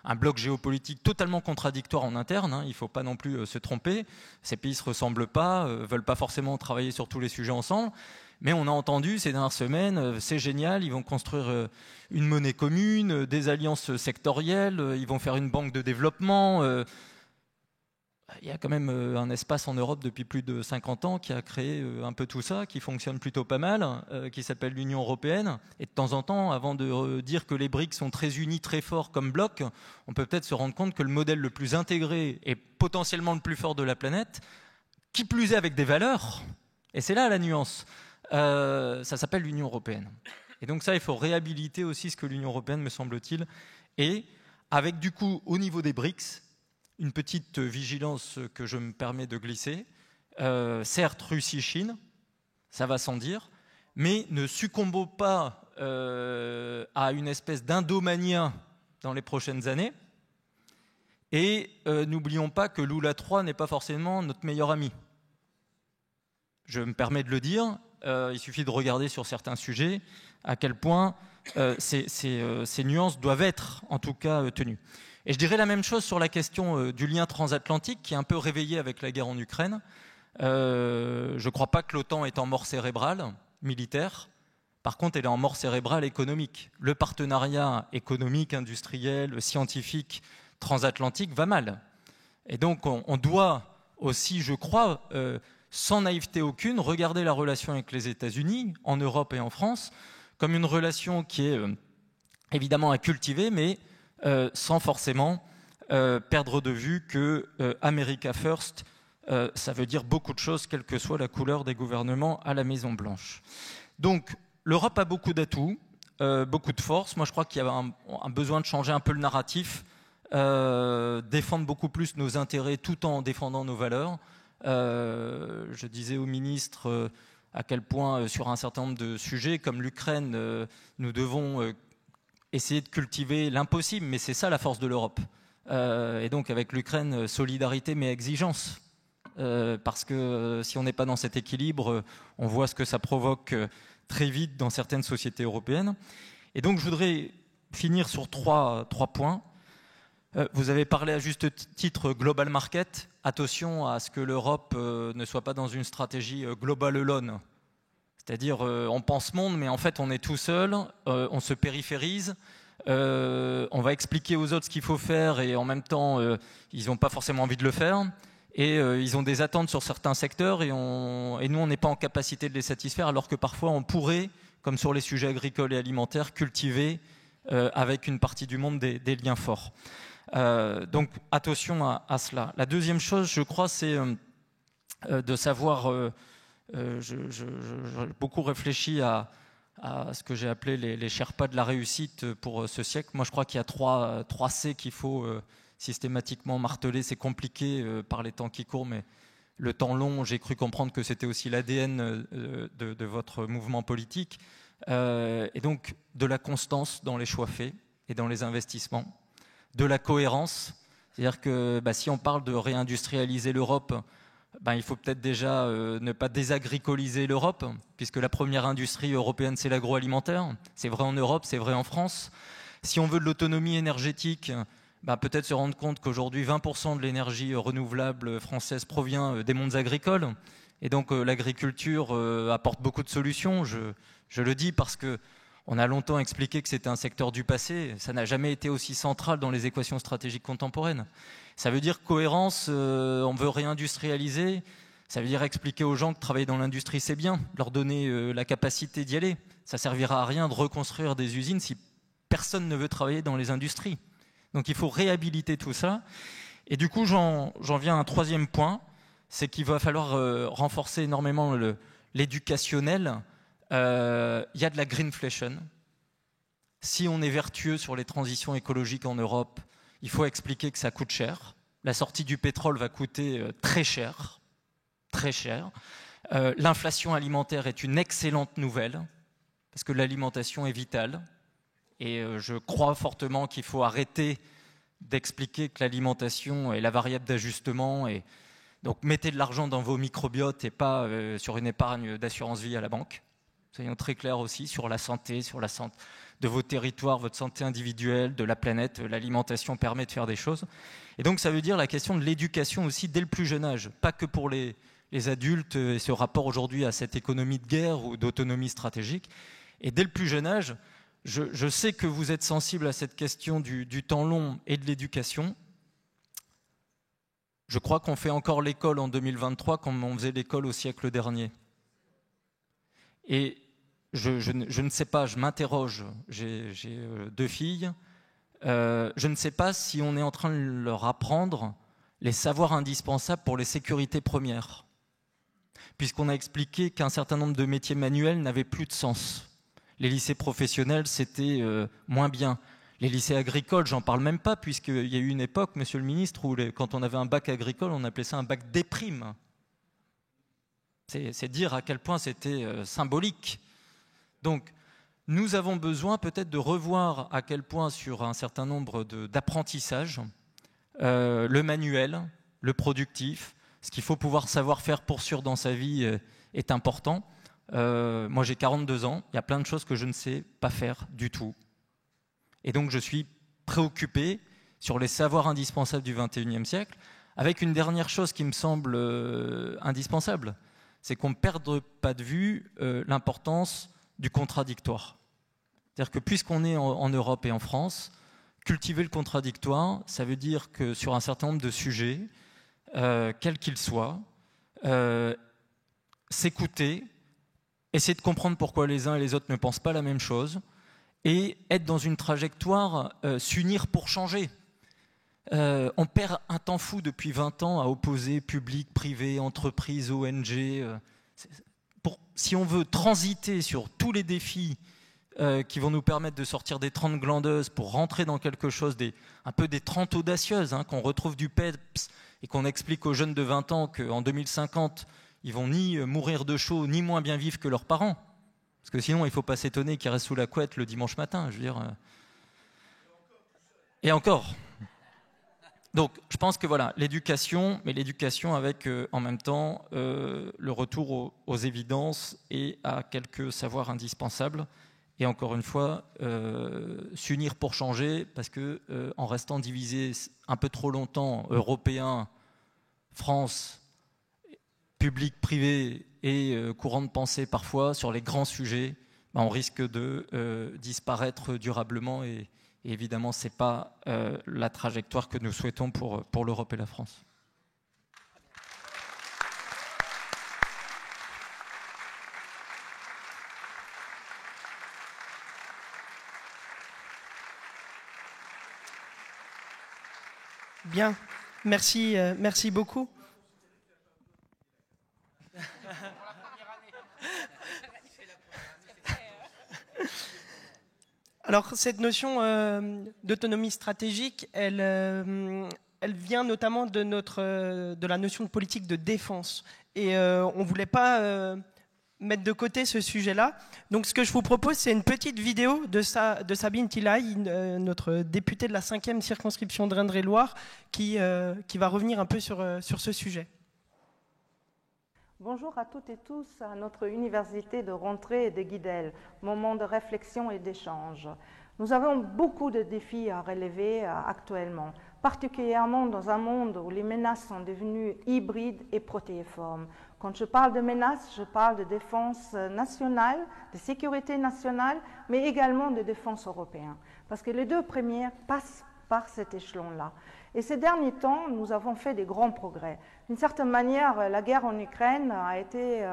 un bloc géopolitique totalement contradictoire en interne. Hein. Il ne faut pas non plus se tromper. Ces pays ne se ressemblent pas, ne veulent pas forcément travailler sur tous les sujets ensemble. Mais on a entendu ces dernières semaines, c'est génial, ils vont construire une monnaie commune, des alliances sectorielles, ils vont faire une banque de développement. Il y a quand même un espace en Europe depuis plus de 50 ans qui a créé un peu tout ça, qui fonctionne plutôt pas mal, qui s'appelle l'Union européenne. Et de temps en temps, avant de dire que les BRICS sont très unis, très forts comme bloc, on peut peut-être se rendre compte que le modèle le plus intégré et potentiellement le plus fort de la planète, qui plus est avec des valeurs, et c'est là la nuance, ça s'appelle l'Union européenne. Et donc ça, il faut réhabiliter aussi ce que l'Union européenne, me semble-t-il, et avec du coup, au niveau des BRICS, une petite vigilance que je me permets de glisser. Certes, Russie-Chine, ça va sans dire, mais ne succombons pas à une espèce d'indomania dans les prochaines années. Et n'oublions pas que Lula 3 n'est pas forcément notre meilleur ami. Je me permets de le dire, il suffit de regarder sur certains sujets à quel point ces nuances doivent être en tout cas tenues. Et je dirais la même chose sur la question du lien transatlantique qui est un peu réveillé avec la guerre en Ukraine. Je ne crois pas que l'OTAN est en mort cérébrale militaire. Par contre, elle est en mort cérébrale économique. Le partenariat économique, industriel, scientifique, transatlantique va mal. Et donc, on doit aussi, je crois, sans naïveté aucune, regarder la relation avec les États-Unis, en Europe et en France, comme une relation qui est évidemment à cultiver, mais sans forcément perdre de vue que America First, ça veut dire beaucoup de choses, quelle que soit la couleur des gouvernements à la Maison-Blanche. Donc, l'Europe a beaucoup d'atouts, beaucoup de force. Moi, je crois qu'il y a un besoin de changer un peu le narratif, défendre beaucoup plus nos intérêts tout en défendant nos valeurs. Je disais au ministre à quel point, sur un certain nombre de sujets, comme l'Ukraine, nous devons essayer de cultiver l'impossible, mais c'est ça la force de l'Europe. Et donc avec l'Ukraine, solidarité mais exigence. Parce que si on n'est pas dans cet équilibre, on voit ce que ça provoque très vite dans certaines sociétés européennes. Et donc je voudrais finir sur trois points. Vous avez parlé à juste titre global market. Attention à ce que l'Europe ne soit pas dans une stratégie global alone. C'est-à-dire, on pense monde, mais en fait, on est tout seul, on se périphérise, on va expliquer aux autres ce qu'il faut faire et en même temps, ils n'ont pas forcément envie de le faire. Et ils ont des attentes sur certains secteurs et nous, on n'est pas en capacité de les satisfaire, alors que parfois, on pourrait, comme sur les sujets agricoles et alimentaires, cultiver avec une partie du monde des liens forts. Donc, attention à cela. La deuxième chose, je crois, c'est de savoir... j'ai beaucoup réfléchi à ce que j'ai appelé les Sherpas de la réussite pour ce siècle. Moi, je crois qu'il y a trois C qu'il faut systématiquement marteler. C'est compliqué par les temps qui courent, mais le temps long, j'ai cru comprendre que c'était aussi l'ADN de votre mouvement politique. Et donc, de la constance dans les choix faits et dans les investissements. de la cohérence. C'est-à-dire que si on parle de réindustrialiser l'Europe, il faut peut-être déjà ne pas désagricoliser l'Europe, puisque la première industrie européenne, c'est l'agroalimentaire. C'est vrai en Europe, c'est vrai en France. Si on veut de l'autonomie énergétique, peut-être se rendre compte qu'aujourd'hui, 20% de l'énergie renouvelable française provient des mondes agricoles. Et donc l'agriculture apporte beaucoup de solutions. Je le dis parce qu'on a longtemps expliqué que c'était un secteur du passé. Ça n'a jamais été aussi central dans les équations stratégiques contemporaines. Ça veut dire cohérence, on veut réindustrialiser. Ça veut dire expliquer aux gens que travailler dans l'industrie, c'est bien, leur donner la capacité d'y aller. Ça ne servira à rien de reconstruire des usines si personne ne veut travailler dans les industries. Donc il faut réhabiliter tout ça. Et du coup, j'en viens à un troisième point, c'est qu'il va falloir renforcer énormément l'éducationnel. Il y a de la greenflation. Si on est vertueux sur les transitions écologiques en Europe, il faut expliquer que ça coûte cher. La sortie du pétrole va coûter très cher. Très cher. L'inflation alimentaire est une excellente nouvelle, parce que l'alimentation est vitale. Et je crois fortement qu'il faut arrêter d'expliquer que l'alimentation est la variable d'ajustement. Et donc mettez de l'argent dans vos microbiotes et pas sur une épargne d'assurance vie à la banque. Soyons très clairs aussi sur la santé de vos territoires, votre santé individuelle, de la planète. L'alimentation permet de faire des choses. Et donc ça veut dire la question de l'éducation aussi dès le plus jeune âge. Pas que pour les adultes et ce rapport aujourd'hui à cette économie de guerre ou d'autonomie stratégique. Et dès le plus jeune âge, je sais que vous êtes sensible à cette question du temps long et de l'éducation. Je crois qu'on fait encore l'école en 2023 comme on faisait l'école au siècle dernier. Et je ne sais pas, je m'interroge, j'ai 2 filles, je ne sais pas si on est en train de leur apprendre les savoirs indispensables pour les sécurités premières, puisqu'on a expliqué qu'un certain nombre de métiers manuels n'avaient plus de sens. Les lycées professionnels, c'était moins bien. Les lycées agricoles, j'en parle même pas, puisqu'il y a eu une époque, monsieur le ministre, où quand on avait un bac agricole, on appelait ça un bac déprime. C'est dire à quel point c'était symbolique. Donc, nous avons besoin peut-être de revoir à quel point sur un certain nombre d'apprentissages, le manuel, le productif, ce qu'il faut pouvoir savoir faire pour sûr dans sa vie est important. Moi j'ai 42 ans, il y a plein de choses que je ne sais pas faire du tout. Et donc je suis préoccupé sur les savoirs indispensables du XXIe siècle, avec une dernière chose qui me semble indispensable, c'est qu'on ne perde pas de vue l'importance du contradictoire. C'est-à-dire que puisqu'on est en Europe et en France, cultiver le contradictoire, ça veut dire que sur un certain nombre de sujets, quels qu'ils soient, s'écouter, essayer de comprendre pourquoi les uns et les autres ne pensent pas la même chose, et être dans une trajectoire, s'unir pour changer. On perd un temps fou depuis 20 ans à opposer public, privé, entreprise, ONG. Si on veut transiter sur tous les défis qui vont nous permettre de sortir des 30 glandeuses pour rentrer dans quelque chose, un peu des 30 audacieuses, qu'on retrouve du PEPS et qu'on explique aux jeunes de 20 ans qu'en 2050, ils vont ni mourir de chaud, ni moins bien vivre que leurs parents. Parce que sinon, il ne faut pas s'étonner qu'ils restent sous la couette le dimanche matin. Je veux dire. Et encore. Donc, je pense que voilà, l'éducation, mais l'éducation avec en même temps le retour aux évidences et à quelques savoirs indispensables. Et encore une fois, s'unir pour changer, parce que en restant divisé un peu trop longtemps, Européens, France, public, privé et courant de pensée parfois sur les grands sujets, on risque de disparaître durablement et évidemment, ce n'est pas la trajectoire que nous souhaitons pour l'Europe et la France. Bien, merci, merci beaucoup. Alors, cette notion d'autonomie stratégique, elle vient notamment de la notion de politique de défense. Et on ne voulait pas mettre de côté ce sujet-là. Donc ce que je vous propose, c'est une petite vidéo de Sabine Thilaï, notre députée de la 5e circonscription de Indre-et-Loire, qui va revenir un peu sur ce sujet. Bonjour à toutes et tous à notre université de rentrée et de Guidel, moment de réflexion et d'échange. Nous avons beaucoup de défis à relever actuellement, particulièrement dans un monde où les menaces sont devenues hybrides et protéiformes. Quand je parle de menaces, je parle de défense nationale, de sécurité nationale, mais également de défense européenne, parce que les deux premières passent par cet échelon-là. Et ces derniers temps, nous avons fait des grands progrès. D'une certaine manière, la guerre en Ukraine a été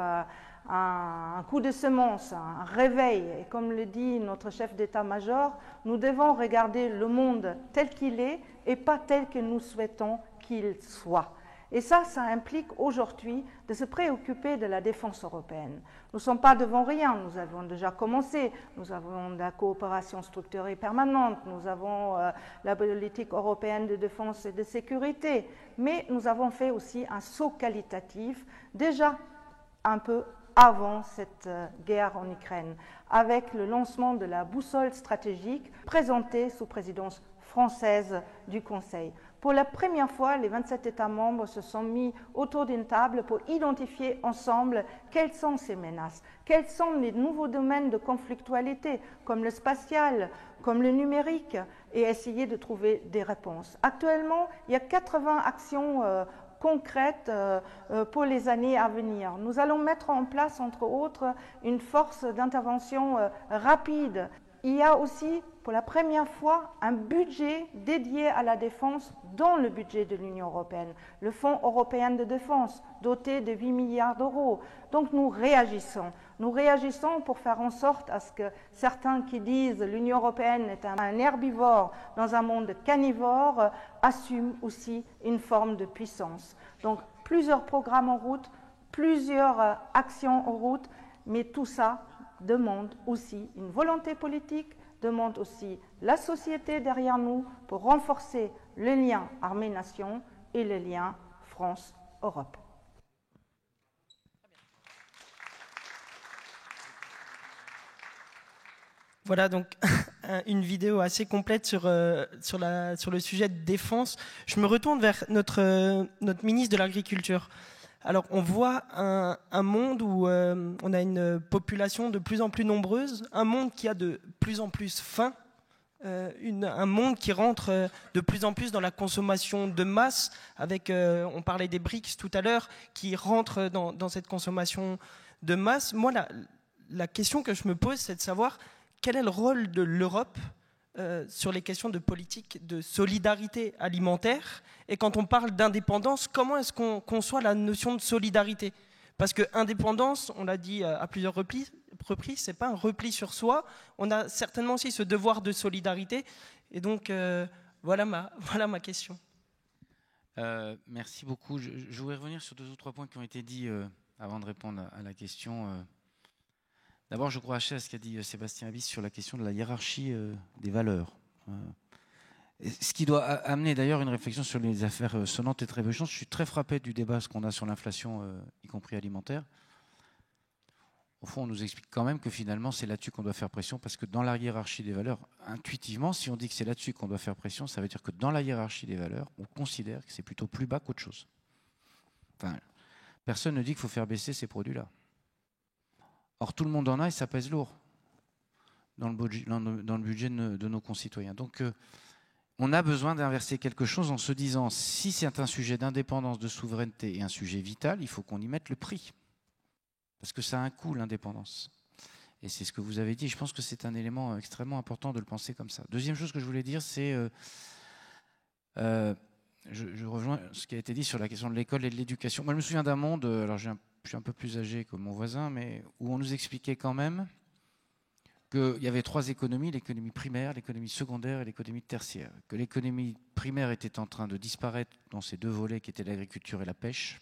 un coup de semence, un réveil. Et comme le dit notre chef d'état-major, nous devons regarder le monde tel qu'il est et pas tel que nous souhaitons qu'il soit. Et ça implique aujourd'hui de se préoccuper de la défense européenne. Nous ne sommes pas devant rien, nous avons déjà commencé, nous avons de la coopération structurée permanente, nous avons la politique européenne de défense et de sécurité, mais nous avons fait aussi un saut qualitatif déjà un peu avant cette guerre en Ukraine, avec le lancement de la boussole stratégique présentée sous présidence française du Conseil. Pour la première fois, les 27 États membres se sont mis autour d'une table pour identifier ensemble quelles sont ces menaces, quels sont les nouveaux domaines de conflictualité, comme le spatial, comme le numérique, et essayer de trouver des réponses. Actuellement, il y a 80 actions concrètes pour les années à venir. Nous allons mettre en place, entre autres, une force d'intervention rapide. Il y a aussi, pour la première fois, un budget dédié à la défense dans le budget de l'Union européenne, le Fonds européen de défense, doté de 8 milliards d'euros. Donc nous réagissons. Nous réagissons pour faire en sorte à ce que certains qui disent l'Union européenne est un herbivore dans un monde carnivore assument aussi une forme de puissance. Donc plusieurs programmes en route, plusieurs actions en route, mais tout ça demande aussi une volonté politique, demande aussi la société derrière nous pour renforcer le lien armée-nation et le lien France-Europe. Voilà donc une vidéo assez complète sur le sujet de défense. Je me retourne vers notre ministre de l'Agriculture. Alors, on voit un monde où on a une population de plus en plus nombreuse, un monde qui a de plus en plus faim, un monde qui rentre de plus en plus dans la consommation de masse, avec, on parlait des BRICS tout à l'heure, qui rentrent dans cette consommation de masse. Moi, la question que je me pose, c'est de savoir quel est le rôle de l'Europe sur les questions de politique de solidarité alimentaire. Et quand on parle d'indépendance, comment est-ce qu'on conçoit la notion de solidarité? Parce que indépendance, on l'a dit à plusieurs reprises, c'est pas un repli sur soi. On a certainement aussi ce devoir de solidarité. Et donc, voilà ma question. Merci beaucoup. Je voudrais revenir sur 2 ou 3 points qui ont été dits avant de répondre à la question. D'abord, je crois à ce qu'a dit Sébastien Abyss sur la question de la hiérarchie des valeurs. Ce qui doit amener d'ailleurs une réflexion sur les affaires sonnantes et trébuchantes. Je suis très frappé du débat qu'on a sur l'inflation, y compris alimentaire. Au fond, on nous explique quand même que finalement, c'est là-dessus qu'on doit faire pression, parce que dans la hiérarchie des valeurs, intuitivement, si on dit que c'est là-dessus qu'on doit faire pression, ça veut dire que dans la hiérarchie des valeurs, on considère que c'est plutôt plus bas qu'autre chose. Enfin, personne ne dit qu'il faut faire baisser ces produits-là. Or, tout le monde en a et ça pèse lourd dans le budget de nos concitoyens. Donc, on a besoin d'inverser quelque chose en se disant, si c'est un sujet d'indépendance, de souveraineté et un sujet vital, il faut qu'on y mette le prix. Parce que ça a un coût, l'indépendance. Et c'est ce que vous avez dit. Je pense que c'est un élément extrêmement important de le penser comme ça. Deuxième chose que je voulais dire, c'est... je rejoins ce qui a été dit sur la question de l'école et de l'éducation. Moi, je me souviens d'un monde, alors je suis un peu plus âgé que mon voisin, mais où on nous expliquait quand même qu'il y avait 3 économies, l'économie primaire, l'économie secondaire et l'économie tertiaire. Que l'économie primaire était en train de disparaître dans ces 2 volets qui étaient l'agriculture et la pêche.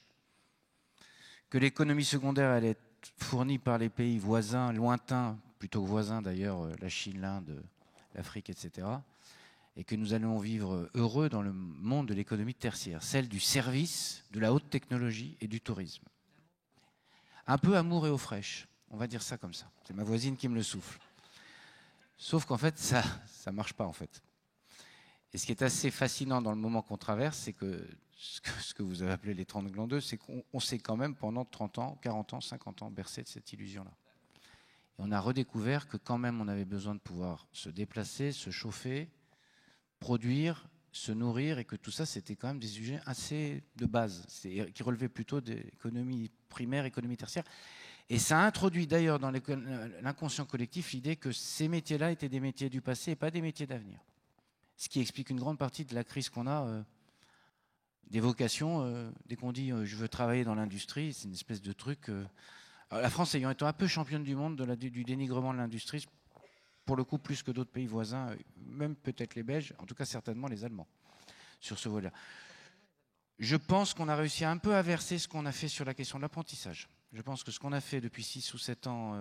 Que l'économie secondaire allait être fournie par les pays voisins, lointains, plutôt que voisins d'ailleurs, la Chine, l'Inde, l'Afrique, etc. Et que nous allons vivre heureux dans le monde de l'économie tertiaire, celle du service, de la haute technologie et du tourisme. Un peu amour et eau fraîche. On va dire ça comme ça. C'est ma voisine qui me le souffle. Sauf qu'en fait, ça ne marche pas en fait. Et ce qui est assez fascinant dans le moment qu'on traverse, c'est que ce que vous avez appelé les 30 glandeux, c'est qu'on s'est quand même pendant 30 ans, 40 ans, 50 ans bercé de cette illusion-là. Et on a redécouvert que quand même on avait besoin de pouvoir se déplacer, se chauffer, produire, se nourrir, et que tout ça c'était quand même des sujets assez de base, qui relevaient plutôt d'économie primaire, économie tertiaire. Et ça a introduit d'ailleurs dans l'inconscient collectif l'idée que ces métiers-là étaient des métiers du passé et pas des métiers d'avenir. Ce qui explique une grande partie de la crise qu'on a des vocations. Dès qu'on dit je veux travailler dans l'industrie, c'est une espèce de truc. La France ayant été un peu championne du monde du dénigrement de l'industrie, pour le coup plus que d'autres pays voisins, même peut-être les Belges, en tout cas certainement les Allemands, sur ce volet-là. Je pense qu'on a réussi à un peu inverser ce qu'on a fait sur la question de l'apprentissage. Je pense que ce qu'on a fait depuis 6 ou 7 ans,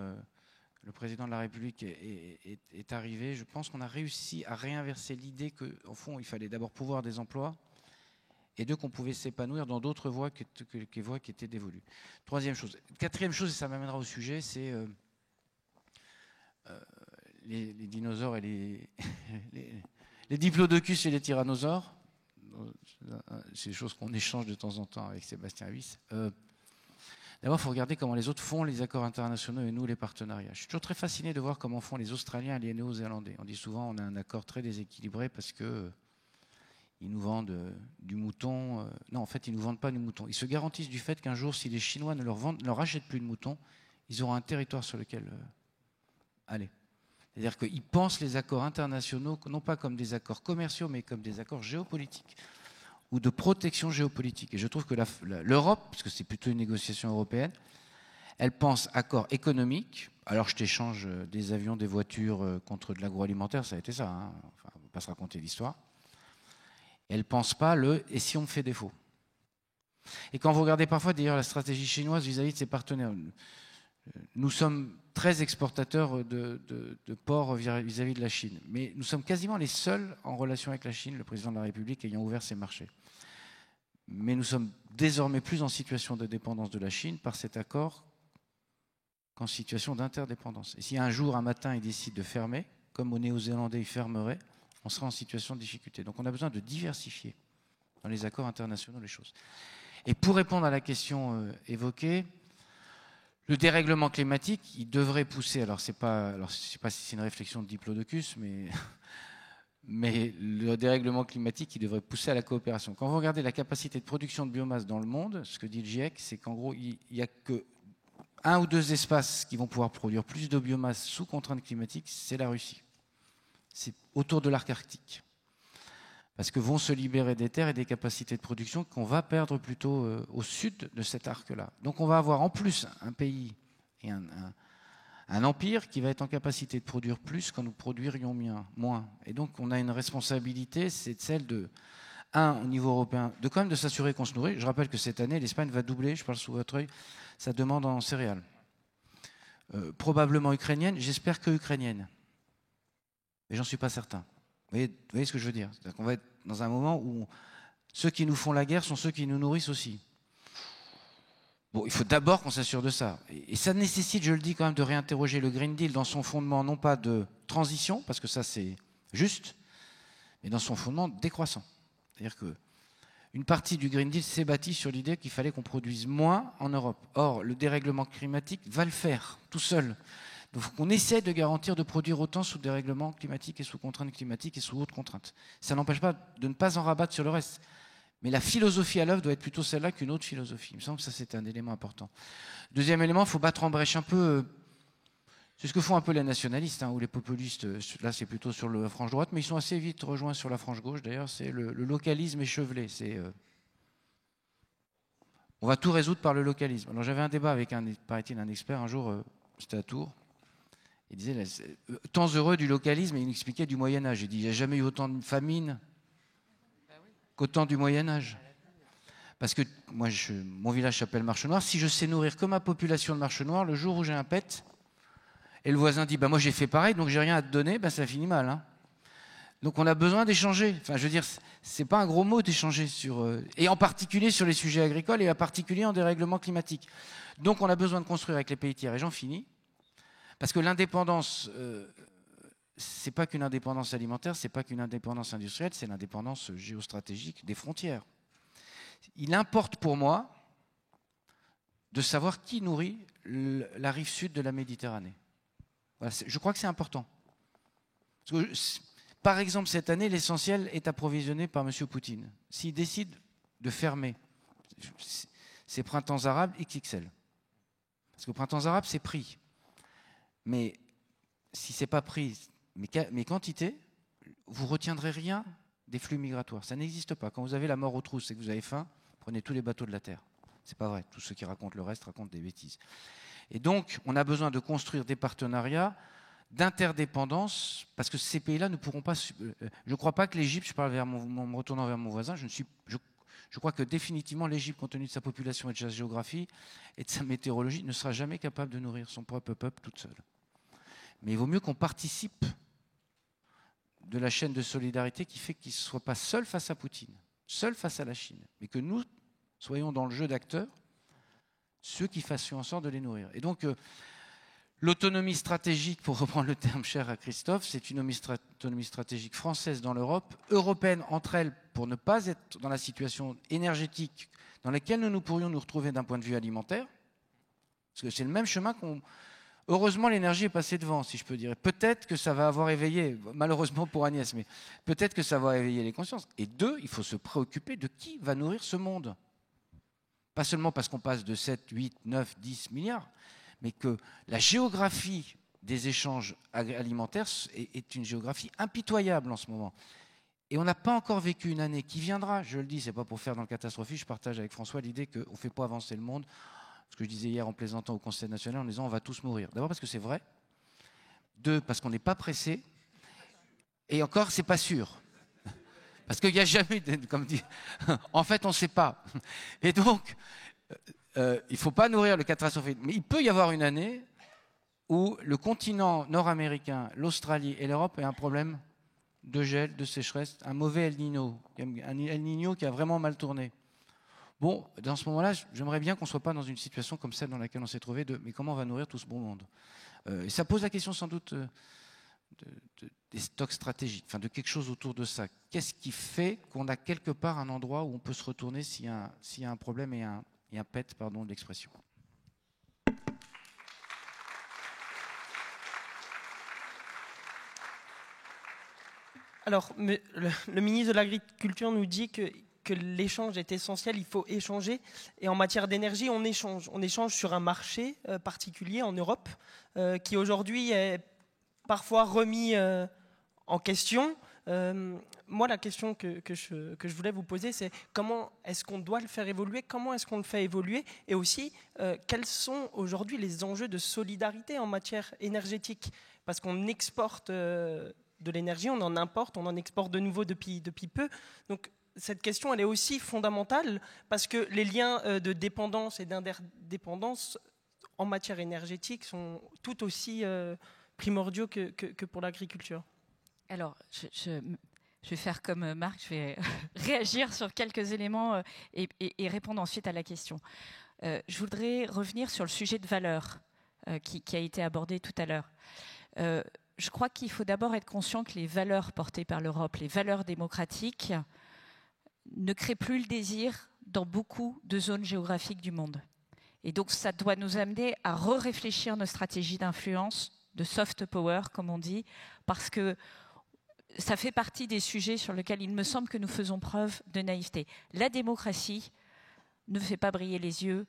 le président de la République est arrivé, je pense qu'on a réussi à réinverser l'idée qu'au fond, il fallait d'abord pouvoir des emplois, et deux, qu'on pouvait s'épanouir dans d'autres voies qui étaient dévolues. Troisième chose. Quatrième chose, et ça m'amènera au sujet, c'est les dinosaures et les diplodocus et les tyrannosaures. C'est des choses qu'on échange de temps en temps avec Sébastien Huys. D'abord, il faut regarder comment les autres font les accords internationaux et nous, les partenariats. Je suis toujours très fasciné de voir comment font les Australiens et les Néo-Zélandais. On dit souvent qu'on a un accord très déséquilibré parce que ils nous vendent du mouton. Non, en fait, ils ne nous vendent pas du mouton. Ils se garantissent du fait qu'un jour, si les Chinois ne leur achètent plus de moutons, ils auront un territoire sur lequel aller. C'est-à-dire qu'ils pensent les accords internationaux, non pas comme des accords commerciaux, mais comme des accords géopolitiques ou de protection géopolitique. Et je trouve que l'Europe, parce que c'est plutôt une négociation européenne, elle pense accord économique. Alors, je t'échange des avions, des voitures contre de l'agroalimentaire, ça a été ça. Hein. Enfin, on ne va pas se raconter l'histoire. Elle ne pense pas et si on me fait défaut. Et quand vous regardez parfois d'ailleurs la stratégie chinoise vis-à-vis de ses partenaires, nous sommes très exportateurs de porc vis-à-vis de la Chine, mais nous sommes quasiment les seuls en relation avec la Chine, le président de la République ayant ouvert ses marchés. Mais nous sommes désormais plus en situation de dépendance de la Chine par cet accord qu'en situation d'interdépendance. Et si un jour, un matin, il décide de fermer, comme aux Néo-Zélandais, il fermerait, on sera en situation de difficulté. Donc on a besoin de diversifier dans les accords internationaux les choses. Et pour répondre à la question évoquée, le dérèglement climatique, il devrait pousser, alors je ne sais pas si c'est une réflexion de diplodocus, mais le dérèglement climatique, il devrait pousser à la coopération. Quand vous regardez la capacité de production de biomasse dans le monde, ce que dit le GIEC, c'est qu'en gros, il n'y a que 1 ou 2 espaces qui vont pouvoir produire plus de biomasse sous contraintes climatiques, c'est la Russie. C'est autour de l'arc arctique. Parce que vont se libérer des terres et des capacités de production qu'on va perdre plutôt au sud de cet arc-là. Donc on va avoir en plus un pays et un empire qui va être en capacité de produire plus quand nous produirions moins. Et donc on a une responsabilité, c'est celle de, au niveau européen, de quand même de s'assurer qu'on se nourrit. Je rappelle que cette année, l'Espagne va doubler, je parle sous votre œil, sa demande en céréales. Probablement ukrainienne, j'espère que ukrainienne. Mais j'en suis pas certain. Vous voyez ce que je veux dire? C'est-à-dire qu'on va être dans un moment où ceux qui nous font la guerre sont ceux qui nous nourrissent aussi. Bon, il faut d'abord qu'on s'assure de ça. Et ça nécessite, je le dis quand même, de réinterroger le Green Deal dans son fondement, non pas de transition, parce que ça c'est juste, mais dans son fondement décroissant. C'est-à-dire qu'une partie du Green Deal s'est bâtie sur l'idée qu'il fallait qu'on produise moins en Europe. Or, le dérèglement climatique va le faire tout seul. Donc, il faut qu'on essaie de garantir de produire autant sous dérèglement climatique et sous contraintes climatiques et sous autres contraintes. Ça n'empêche pas de ne pas en rabattre sur le reste. Mais la philosophie à l'œuvre doit être plutôt celle-là qu'une autre philosophie. Il me semble que ça, c'est un élément important. Deuxième élément, il faut battre en brèche un peu. C'est ce que font un peu les nationalistes ou les populistes. Là, c'est plutôt sur la frange droite, mais ils sont assez vite rejoints sur la frange gauche. D'ailleurs, c'est le localisme échevelé. On va tout résoudre par le localisme. Alors, j'avais un débat avec paraît-il, un expert un jour, c'était à Tours. Il disait, temps heureux du localisme, et il expliquait du Moyen-Âge. Il dit, il n'y a jamais eu autant de famine qu'au temps du Moyen-Âge. Parce que moi, mon village s'appelle Marche-Noire. Si je sais nourrir que ma population de Marche-Noire, le jour où j'ai un pet, et le voisin dit, moi j'ai fait pareil, donc j'ai rien à te donner, ça finit mal. Hein. Donc on a besoin d'échanger. Enfin, je veux dire, c'est pas un gros mot d'échanger et en particulier sur les sujets agricoles et en particulier en dérèglement climatique. Donc on a besoin de construire avec les pays tiers. Et j'en finis. Parce que l'indépendance, c'est pas qu'une indépendance alimentaire, c'est pas qu'une indépendance industrielle, c'est l'indépendance géostratégique des frontières. Il importe pour moi de savoir qui nourrit la rive sud de la Méditerranée. Voilà, je crois que c'est important. Parce que, par exemple, cette année, l'essentiel est approvisionné par M. Poutine. S'il décide de fermer ces printemps arabes XXL, parce que printemps arabe, c'est pris. Mais si ce n'est pas pris, mes quantités, vous ne retiendrez rien des flux migratoires. Ça n'existe pas. Quand vous avez la mort aux trousses et que vous avez faim, prenez tous les bateaux de la Terre. Ce n'est pas vrai. Tous ceux qui racontent le reste racontent des bêtises. Et donc, on a besoin de construire des partenariats d'interdépendance, parce que ces pays-là ne pourront pas... Je ne crois pas que l'Égypte, je parle en me retournant vers mon voisin, je crois que définitivement l'Égypte, compte tenu de sa population et de sa géographie et de sa météorologie, ne sera jamais capable de nourrir son propre peuple toute seule. Mais il vaut mieux qu'on participe de la chaîne de solidarité qui fait qu'il ne soit pas seul face à Poutine, seul face à la Chine, mais que nous soyons dans le jeu d'acteurs, ceux qui fassions en sorte de les nourrir. Et donc, l'autonomie stratégique, pour reprendre le terme cher à Christophe, c'est une autonomie stratégique française dans l'Europe, européenne entre elles, pour ne pas être dans la situation énergétique dans laquelle nous pourrions nous retrouver d'un point de vue alimentaire, parce que c'est le même chemin qu'on... Heureusement, l'énergie est passée devant, si je peux dire. Peut-être que ça va avoir éveillé, malheureusement pour Agnès, mais peut-être que ça va éveiller les consciences. Et deux, il faut se préoccuper de qui va nourrir ce monde. Pas seulement parce qu'on passe de 7, 8, 9, 10 milliards, mais que la géographie des échanges alimentaires est une géographie impitoyable en ce moment. Et on n'a pas encore vécu une année qui viendra, je le dis, c'est pas pour faire dans le catastrophisme, je partage avec François l'idée qu'on ne fait pas avancer le monde, ce que je disais hier en plaisantant au Conseil national en disant on va tous mourir. D'abord parce que c'est vrai, deux, parce qu'on n'est pas pressé, et encore, c'est pas sûr. Parce qu'il n'y a jamais, comme dit, en fait, on ne sait pas. Et donc, il ne faut pas nourrir le catastrophisme. Mais il peut y avoir une année où le continent nord-américain, l'Australie et l'Europe aient un problème de gel, de sécheresse, un mauvais El Niño, un El Niño qui a vraiment mal tourné. Bon, dans ce moment-là, j'aimerais bien qu'on ne soit pas dans une situation comme celle dans laquelle on s'est trouvé, mais comment on va nourrir tout ce bon monde. Et ça pose la question sans doute des stocks stratégiques, enfin de quelque chose autour de ça. Qu'est-ce qui fait qu'on a quelque part un endroit où on peut se retourner s'il y a un problème et un pet, pardon de l'expression. Alors, le ministre de l'Agriculture nous dit que l'échange est essentiel, il faut échanger. Et en matière d'énergie, on échange. On échange sur un marché particulier en Europe qui aujourd'hui est parfois remis en question. Moi, la question que je voulais vous poser, c'est comment est-ce qu'on doit le faire évoluer, comment est-ce qu'on le fait évoluer, et aussi quels sont aujourd'hui les enjeux de solidarité en matière énergétique, parce qu'on exporte de l'énergie, on en importe, on en exporte de nouveau depuis peu. Donc cette question, elle est aussi fondamentale, parce que les liens de dépendance et d'interdépendance en matière énergétique sont tout aussi primordiaux que pour l'agriculture. Alors, je vais faire comme Marc, je vais réagir sur quelques éléments et répondre ensuite à la question. Je voudrais revenir sur le sujet de valeur qui a été abordé tout à l'heure. Je crois qu'il faut d'abord être conscient que les valeurs portées par l'Europe, les valeurs démocratiques, ne créent plus le désir dans beaucoup de zones géographiques du monde. Et donc, ça doit nous amener à réfléchir nos stratégies d'influence, de soft power, comme on dit, parce que ça fait partie des sujets sur lesquels il me semble que nous faisons preuve de naïveté. La démocratie ne fait pas briller les yeux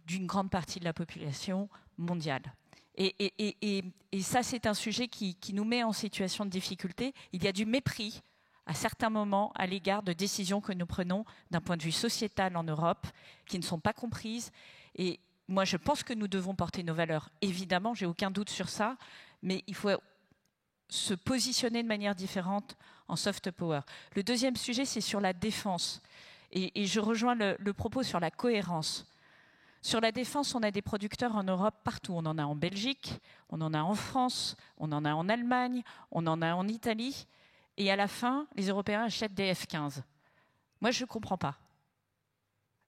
d'une grande partie de la population mondiale. Et ça, c'est un sujet qui nous met en situation de difficulté. Il y a du mépris à certains moments à l'égard de décisions que nous prenons d'un point de vue sociétal en Europe, qui ne sont pas comprises. Et moi, je pense que nous devons porter nos valeurs. Évidemment, j'ai aucun doute sur ça, mais il faut se positionner de manière différente en soft power. Le deuxième sujet, c'est sur la défense. Et je rejoins le propos sur la cohérence. Sur la défense, on a des producteurs en Europe partout. On en a en Belgique, on en a en France, on en a en Allemagne, on en a en Italie. Et à la fin, les Européens achètent des F-15. Moi, je ne comprends pas.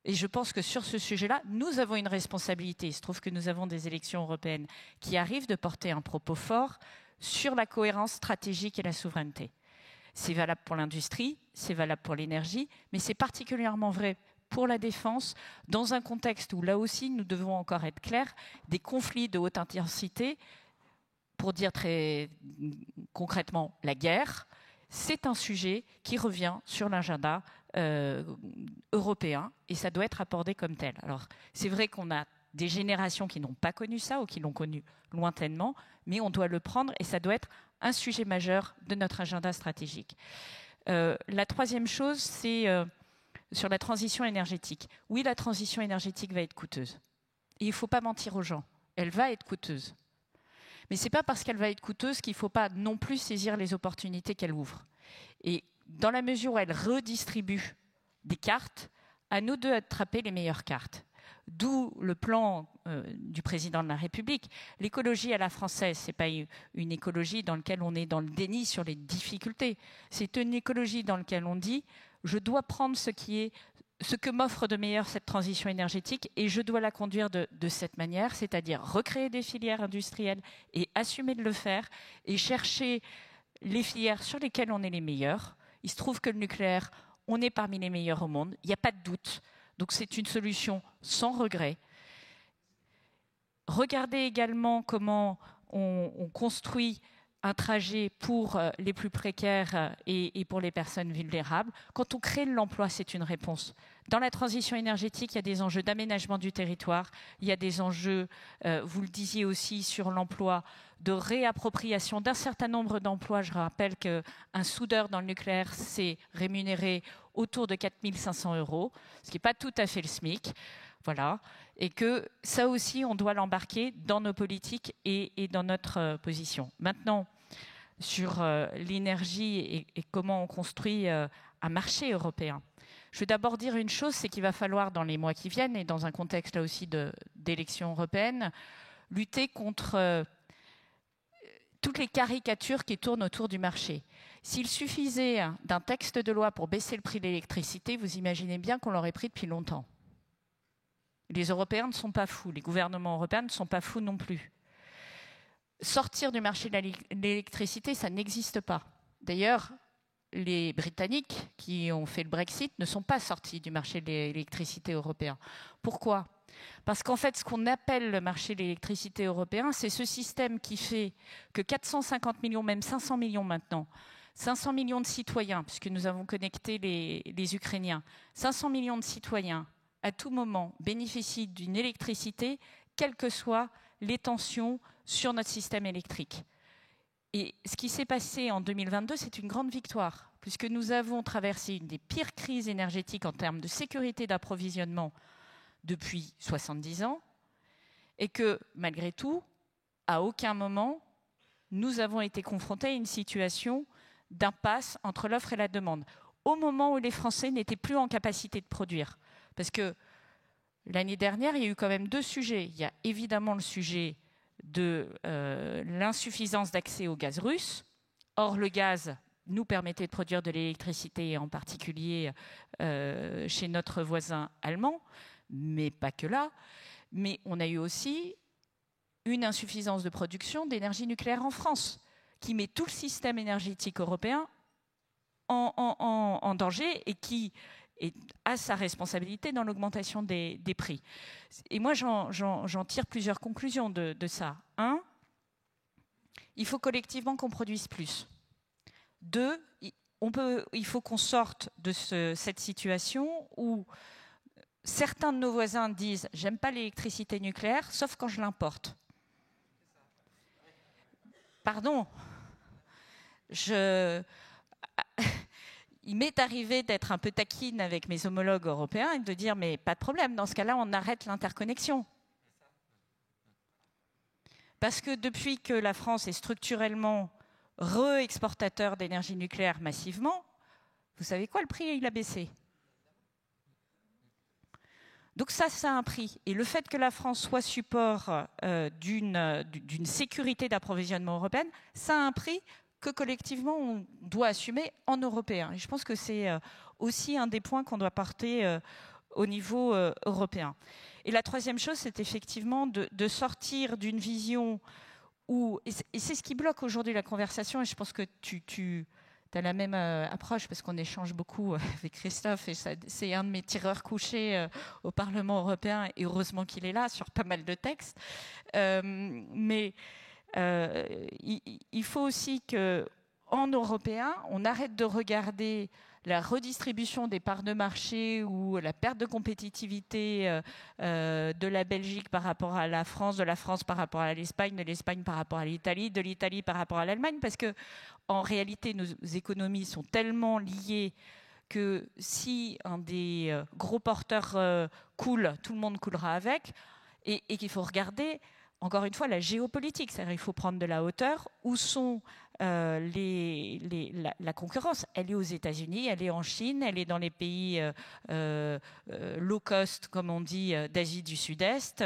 Et je pense que sur ce sujet-là, nous avons une responsabilité. Il se trouve que nous avons des élections européennes qui arrivent, de porter un propos fort sur la cohérence stratégique et la souveraineté. C'est valable pour l'industrie, c'est valable pour l'énergie, mais c'est particulièrement vrai pour la défense, dans un contexte où, là aussi, nous devons encore être clairs, des conflits de haute intensité, pour dire très concrètement la guerre, c'est un sujet qui revient sur l'agenda européen et ça doit être abordé comme tel. Alors, c'est vrai qu'on a des générations qui n'ont pas connu ça ou qui l'ont connu lointainement, mais on doit le prendre et ça doit être un sujet majeur de notre agenda stratégique. La troisième chose, c'est sur la transition énergétique. Oui, la transition énergétique va être coûteuse. Et il ne faut pas mentir aux gens. Elle va être coûteuse. Mais ce n'est pas parce qu'elle va être coûteuse qu'il ne faut pas non plus saisir les opportunités qu'elle ouvre. Et dans la mesure où elle redistribue des cartes, à nous deux d'attraper les meilleures cartes. D'où le plan du président de la République. L'écologie à la française, ce n'est pas une écologie dans laquelle on est dans le déni sur les difficultés. C'est une écologie dans laquelle on dit « je dois prendre ce que m'offre de meilleur cette transition énergétique et je dois la conduire de cette manière, c'est-à-dire recréer des filières industrielles et assumer de le faire et chercher les filières sur lesquelles on est les meilleurs. Il se trouve que le nucléaire, on est parmi les meilleurs au monde, il n'y a pas de doute. Donc c'est une solution sans regret. Regardez également comment on construit un trajet pour les plus précaires et pour les personnes vulnérables. Quand on crée de l'emploi, c'est une réponse. Dans la transition énergétique, il y a des enjeux d'aménagement du territoire, il y a des enjeux, vous le disiez aussi, sur l'emploi, de réappropriation d'un certain nombre d'emplois. Je rappelle qu'un soudeur dans le nucléaire, c'est rémunéré autour de 4 500 €, ce qui n'est pas tout à fait le SMIC. Voilà. Et que ça aussi, on doit l'embarquer dans nos politiques et dans notre position. Maintenant, sur l'énergie et comment on construit un marché européen. Je vais d'abord dire une chose, c'est qu'il va falloir, dans les mois qui viennent, et dans un contexte là aussi d'élections européennes, lutter contre toutes les caricatures qui tournent autour du marché. S'il suffisait d'un texte de loi pour baisser le prix de l'électricité, vous imaginez bien qu'on l'aurait pris depuis longtemps. Les Européens ne sont pas fous, les gouvernements européens ne sont pas fous non plus. Sortir du marché de l'électricité, ça n'existe pas. D'ailleurs, les Britanniques qui ont fait le Brexit ne sont pas sortis du marché de l'électricité européen. Pourquoi ? Parce qu'en fait, ce qu'on appelle le marché de l'électricité européen, c'est ce système qui fait que 450 millions, même 500 millions maintenant, 500 millions de citoyens, puisque nous avons connecté les Ukrainiens, 500 millions de citoyens, à tout moment, bénéficient d'une électricité, quelles que soient les tensions sur notre système électrique. Et ce qui s'est passé en 2022, c'est une grande victoire, puisque nous avons traversé une des pires crises énergétiques en termes de sécurité d'approvisionnement depuis 70 ans, et que, malgré tout, à aucun moment, nous avons été confrontés à une situation d'impasse entre l'offre et la demande, au moment où les Français n'étaient plus en capacité de produire. Parce que l'année dernière, il y a eu quand même deux sujets. Il y a évidemment le sujet de l'insuffisance d'accès au gaz russe. Or, le gaz nous permettait de produire de l'électricité, en particulier chez notre voisin allemand, mais pas que là. Mais on a eu aussi une insuffisance de production d'énergie nucléaire en France, qui met tout le système énergétique européen en danger et qui a sa responsabilité dans l'augmentation des prix. Et moi, j'en tire plusieurs conclusions de ça. 1, il faut collectivement qu'on produise plus. 2, il faut qu'on sorte de cette situation où certains de nos voisins disent « j'aime pas l'électricité nucléaire, sauf quand je l'importe ». Pardon, il m'est arrivé d'être un peu taquine avec mes homologues européens et de dire « mais pas de problème, dans ce cas-là, on arrête l'interconnexion ». Parce que depuis que la France est structurellement re-exportateur d'énergie nucléaire massivement, vous savez quoi, le prix, il a baissé. Donc ça a un prix. Et le fait que la France soit support d'une sécurité d'approvisionnement européenne, ça a un prix que collectivement on doit assumer en européen. Et je pense que c'est aussi un des points qu'on doit porter européen. Et la troisième chose, c'est effectivement de sortir d'une vision où, et c'est ce qui bloque aujourd'hui la conversation, et je pense que tu as la même approche, parce qu'on échange beaucoup avec Christophe, et c'est un de mes tireurs couchés au Parlement européen, et heureusement qu'il est là, sur pas mal de textes. Mais il faut aussi qu'en Européen, on arrête de regarder la redistribution des parts de marché ou la perte de compétitivité de la Belgique par rapport à la France, de la France par rapport à l'Espagne, de l'Espagne par rapport à l'Italie, de l'Italie par rapport à l'Allemagne, parce que en réalité, nos économies sont tellement liées que si un des gros porteurs coule, tout le monde coulera avec, et qu'il faut regarder, encore une fois, la géopolitique. C'est-à-dire qu'il faut prendre de la hauteur. Où sont la concurrence? Elle est aux États-Unis, elle est en Chine, elle est dans les pays low cost, comme on dit, d'Asie du Sud-Est.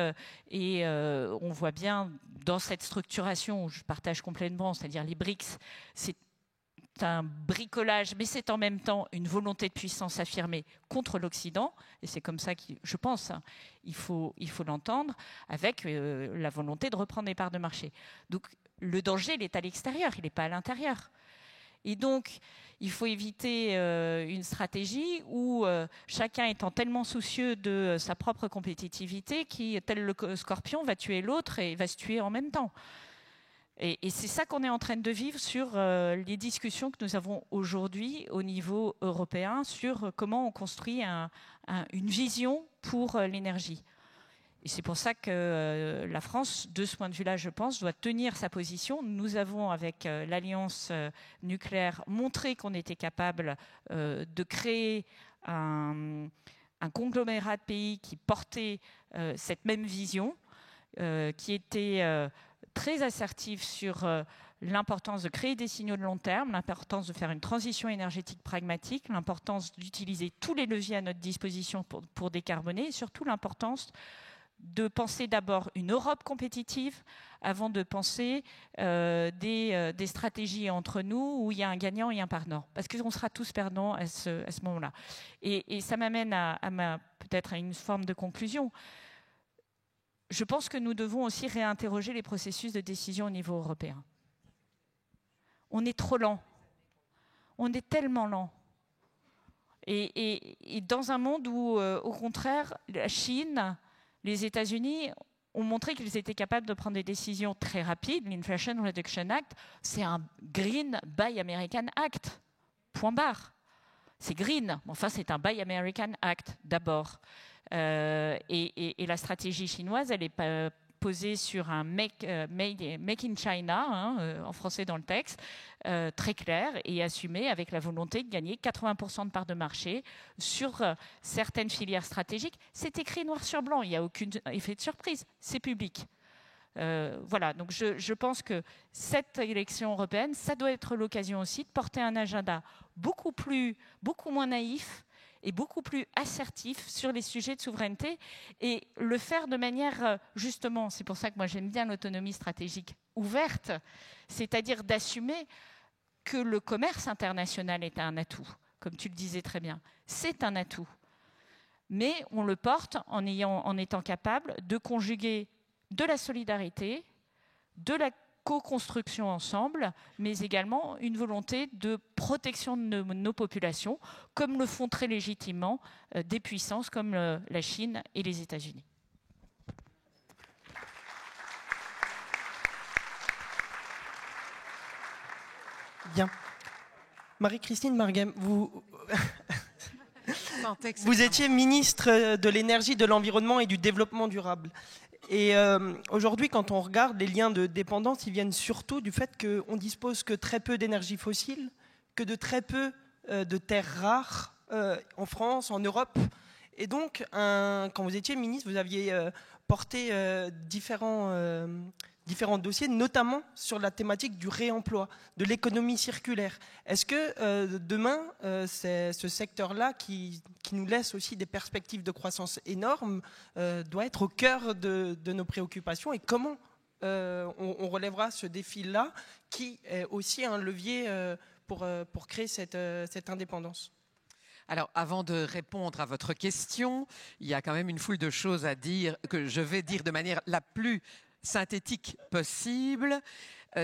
Et on voit bien dans cette structuration, où je partage complètement, c'est-à-dire les BRICS, c'est un bricolage, mais c'est en même temps une volonté de puissance affirmée contre l'Occident, et c'est comme ça que je pense, il faut l'entendre, avec la volonté de reprendre des parts de marché. Donc le danger, il est à l'extérieur, il n'est pas à l'intérieur. Et donc, il faut éviter une stratégie où chacun étant tellement soucieux de sa propre compétitivité, qui, tel le scorpion, va tuer l'autre et va se tuer en même temps. Et c'est ça qu'on est en train de vivre sur les discussions que nous avons aujourd'hui au niveau européen sur comment on construit une vision pour l'énergie. Et c'est pour ça que la France, de ce point de vue-là, je pense, doit tenir sa position. Nous avons, avec l'Alliance nucléaire, montré qu'on était capable de créer un conglomérat de pays qui portait cette même vision, qui était très assertif sur l'importance de créer des signaux de long terme, l'importance de faire une transition énergétique pragmatique, l'importance d'utiliser tous les leviers à notre disposition pour décarboner, et surtout l'importance de penser d'abord une Europe compétitive avant de penser des stratégies entre nous où il y a un gagnant et un perdant. Parce qu'on sera tous perdants à ce moment-là. Et ça m'amène peut-être à une forme de conclusion. Je pense que nous devons aussi réinterroger les processus de décision au niveau européen. On est trop lent. On est tellement lent. Et dans un monde où, au contraire, la Chine, les États-Unis ont montré qu'ils étaient capables de prendre des décisions très rapides. L'Inflation Reduction Act, c'est un Green Buy American Act. Point barre. C'est green, enfin c'est un Buy American Act d'abord. Et la stratégie chinoise, elle est posée sur un make in China, en français dans le texte, très clair et assumé avec la volonté de gagner 80% de parts de marché sur certaines filières stratégiques. C'est écrit noir sur blanc, il n'y a aucun effet de surprise, c'est public. Voilà, donc je pense que cette élection européenne, ça doit être l'occasion aussi de porter un agenda beaucoup moins naïf et beaucoup plus assertif sur les sujets de souveraineté et le faire de manière, justement, c'est pour ça que moi j'aime bien l'autonomie stratégique ouverte, c'est-à-dire d'assumer que le commerce international est un atout, comme tu le disais très bien, c'est un atout. Mais on le porte en étant capable de conjuguer de la solidarité, de la co-construction ensemble, mais également une volonté de protection de nos populations, comme le font très légitimement des puissances comme la Chine et les États-Unis. Bien. Marie-Christine Marguem, vous étiez ministre de l'Énergie, de l'Environnement et du Développement durable. Et aujourd'hui, quand on regarde les liens de dépendance, ils viennent surtout du fait qu'on dispose que très peu d'énergie fossile, que de très peu de terres rares en France, en Europe. Et donc, quand vous étiez ministre, vous aviez porté différents dossiers, notamment sur la thématique du réemploi, de l'économie circulaire. Est-ce que demain, c'est ce secteur-là qui nous laisse aussi des perspectives de croissance énormes, doit être au cœur de nos préoccupations, et comment on relèvera ce défi-là qui est aussi un levier pour créer cette indépendance? Alors, avant de répondre à votre question, il y a quand même une foule de choses à dire que je vais dire de manière la plus synthétique possible.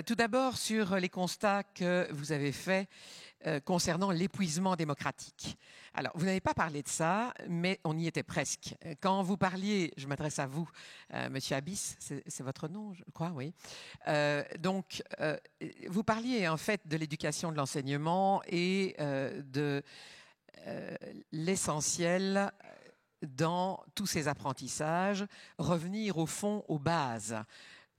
Tout d'abord, sur les constats que vous avez faits concernant l'épuisement démocratique. Alors, vous n'avez pas parlé de ça, mais on y était presque. Quand vous parliez, je m'adresse à vous, Monsieur Abyss, c'est votre nom, je crois, oui. Vous parliez en fait de l'éducation, de l'enseignement et de l'essentiel dans tous ces apprentissages, revenir au fond aux bases,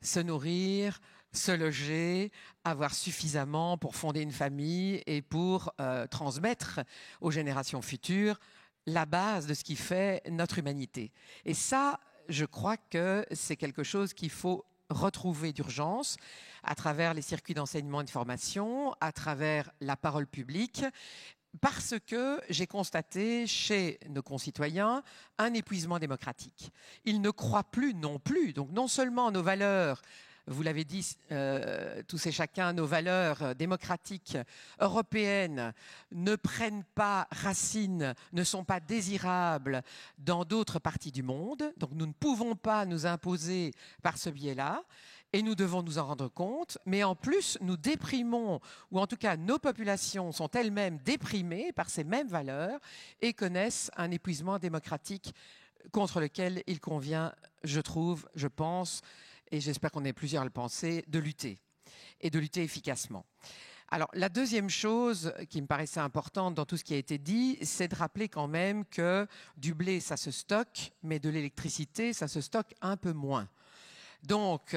se nourrir, se loger, avoir suffisamment pour fonder une famille et pour transmettre aux générations futures la base de ce qui fait notre humanité. Et ça, je crois que c'est quelque chose qu'il faut retrouver d'urgence à travers les circuits d'enseignement et de formation, à travers la parole publique, parce que j'ai constaté chez nos concitoyens un épuisement démocratique. Ils ne croient plus non plus, donc non seulement nos valeurs, vous l'avez dit tous et chacun, nos valeurs démocratiques européennes ne prennent pas racine, ne sont pas désirables dans d'autres parties du monde, donc nous ne pouvons pas nous imposer par ce biais-là. Et nous devons nous en rendre compte, mais en plus, nous déprimons, ou en tout cas, nos populations sont elles-mêmes déprimées par ces mêmes valeurs et connaissent un épuisement démocratique contre lequel il convient, je trouve, je pense, et j'espère qu'on est plusieurs à le penser, de lutter, et de lutter efficacement. Alors, la deuxième chose qui me paraissait importante dans tout ce qui a été dit, c'est de rappeler quand même que du blé, ça se stocke, mais de l'électricité, ça se stocke un peu moins. Donc,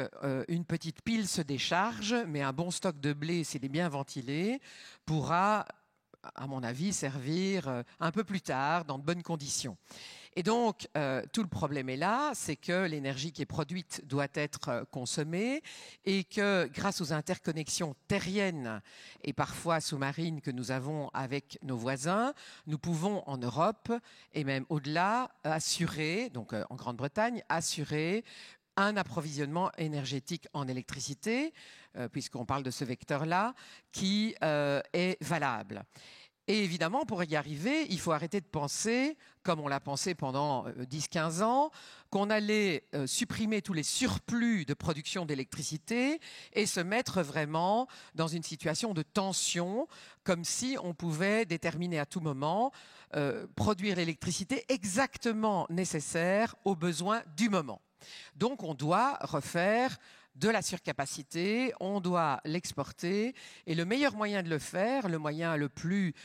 une petite pile se décharge, mais un bon stock de blé, s'il est bien ventilé, pourra, à mon avis, servir un peu plus tard, dans de bonnes conditions. Et donc, tout le problème est là, c'est que l'énergie qui est produite doit être consommée et que grâce aux interconnexions terriennes et parfois sous-marines que nous avons avec nos voisins, nous pouvons en Europe et même au-delà assurer, donc en Grande-Bretagne, assurer un approvisionnement énergétique en électricité, puisqu'on parle de ce vecteur-là, qui est valable. Et évidemment, pour y arriver, il faut arrêter de penser, comme on l'a pensé pendant 10-15 ans, qu'on allait supprimer tous les surplus de production d'électricité et se mettre vraiment dans une situation de tension, comme si on pouvait déterminer à tout moment produire l'électricité exactement nécessaire aux besoins du moment. Donc on doit refaire de la surcapacité, on doit l'exporter et le meilleur moyen de le faire, le moyen le plus,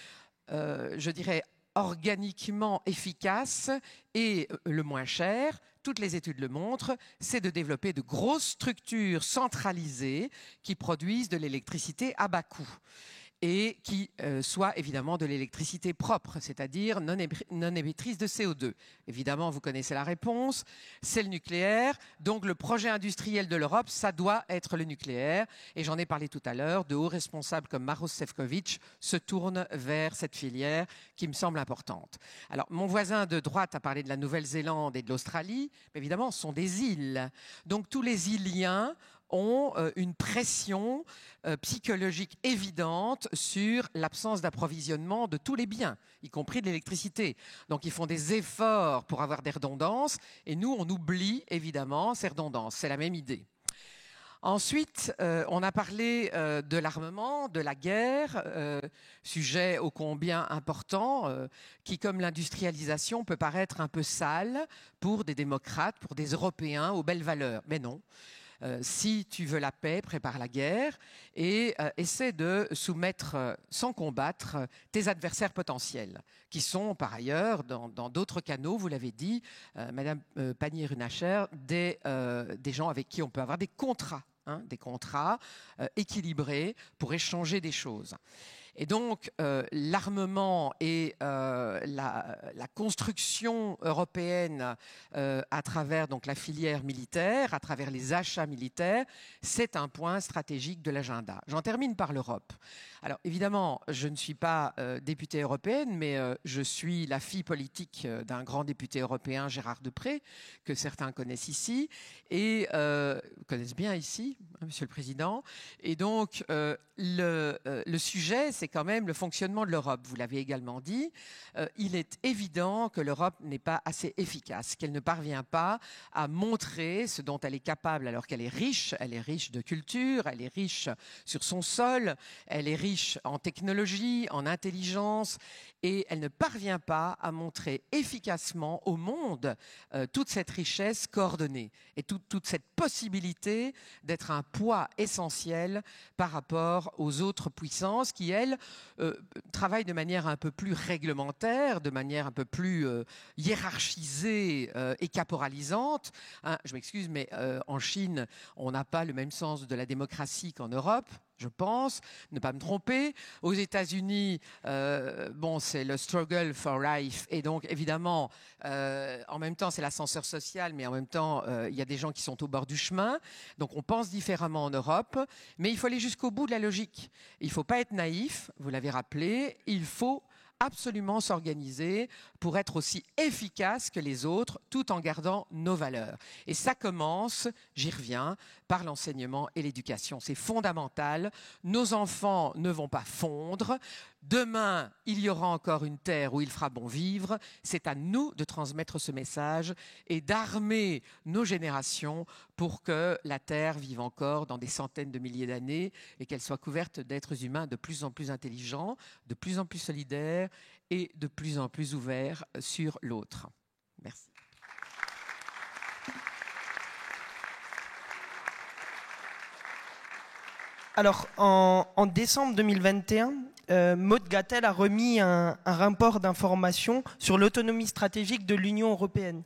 je dirais, organiquement efficace et le moins cher, toutes les études le montrent, c'est de développer de grosses structures centralisées qui produisent de l'électricité à bas coût et qui soit évidemment de l'électricité propre, c'est-à-dire non émettrice de CO2. Évidemment, vous connaissez la réponse, c'est le nucléaire. Donc le projet industriel de l'Europe, ça doit être le nucléaire. Et j'en ai parlé tout à l'heure, de hauts responsables comme Maroš Šefčovič se tournent vers cette filière qui me semble importante. Alors, mon voisin de droite a parlé de la Nouvelle-Zélande et de l'Australie, mais évidemment, ce sont des îles. Donc tous les îliens ont une pression psychologique évidente sur l'absence d'approvisionnement de tous les biens, y compris de l'électricité. Donc ils font des efforts pour avoir des redondances et nous, on oublie évidemment ces redondances. C'est la même idée. Ensuite, on a parlé de l'armement, de la guerre, sujet ô combien important, qui, comme l'industrialisation, peut paraître un peu sale pour des démocrates, pour des Européens aux belles valeurs. Mais non. Si tu veux la paix, prépare la guerre et essaie de soumettre sans combattre tes adversaires potentiels, qui sont par ailleurs dans d'autres canaux, vous l'avez dit, Madame Pannier-Runacher, des gens avec qui on peut avoir des contrats équilibrés pour échanger des choses. Et donc, l'armement et la construction européenne à travers donc, la filière militaire, à travers les achats militaires, c'est un point stratégique de l'agenda. J'en termine par l'Europe. Alors, évidemment, je ne suis pas députée européenne, mais je suis la fille politique d'un grand député européen, Gérard Deprez, que certains connaissent ici, et connaissent bien ici, Monsieur le Président. Et donc, le sujet, c'est quand même le fonctionnement de l'Europe. Vous l'avez également dit. Il est évident que l'Europe n'est pas assez efficace, qu'elle ne parvient pas à montrer ce dont elle est capable, alors qu'elle est riche. Elle est riche de culture, elle est riche sur son sol, elle est riche en technologie, en intelligence, et elle ne parvient pas à montrer efficacement au monde toute cette richesse coordonnée et toute cette possibilité d'être un poids essentiel par rapport aux autres puissances qui, elles, travaillent de manière un peu plus réglementaire, de manière un peu plus hiérarchisée et caporalisante. Hein, je m'excuse, mais en Chine, on n'a pas le même sens de la démocratie qu'en Europe. Je pense, ne pas me tromper. Aux États-Unis, bon, c'est le struggle for life, et donc évidemment, en même temps, c'est l'ascenseur social, mais en même temps, il y a des gens qui sont au bord du chemin. Donc, on pense différemment en Europe, mais il faut aller jusqu'au bout de la logique. Il ne faut pas être naïf, vous l'avez rappelé, il faut absolument s'organiser pour être aussi efficace que les autres, tout en gardant nos valeurs. Et ça commence, j'y reviens, par l'enseignement et l'éducation. C'est fondamental. Nos enfants ne vont pas fondre. Demain, il y aura encore une terre où il fera bon vivre. C'est à nous de transmettre ce message et d'armer nos générations pour que la terre vive encore dans des centaines de milliers d'années et qu'elle soit couverte d'êtres humains de plus en plus intelligents, de plus en plus solidaires et de plus en plus ouverts sur l'autre. Merci. Alors, en décembre 2021, Maud Gattel a remis un rapport d'information sur l'autonomie stratégique de l'Union européenne.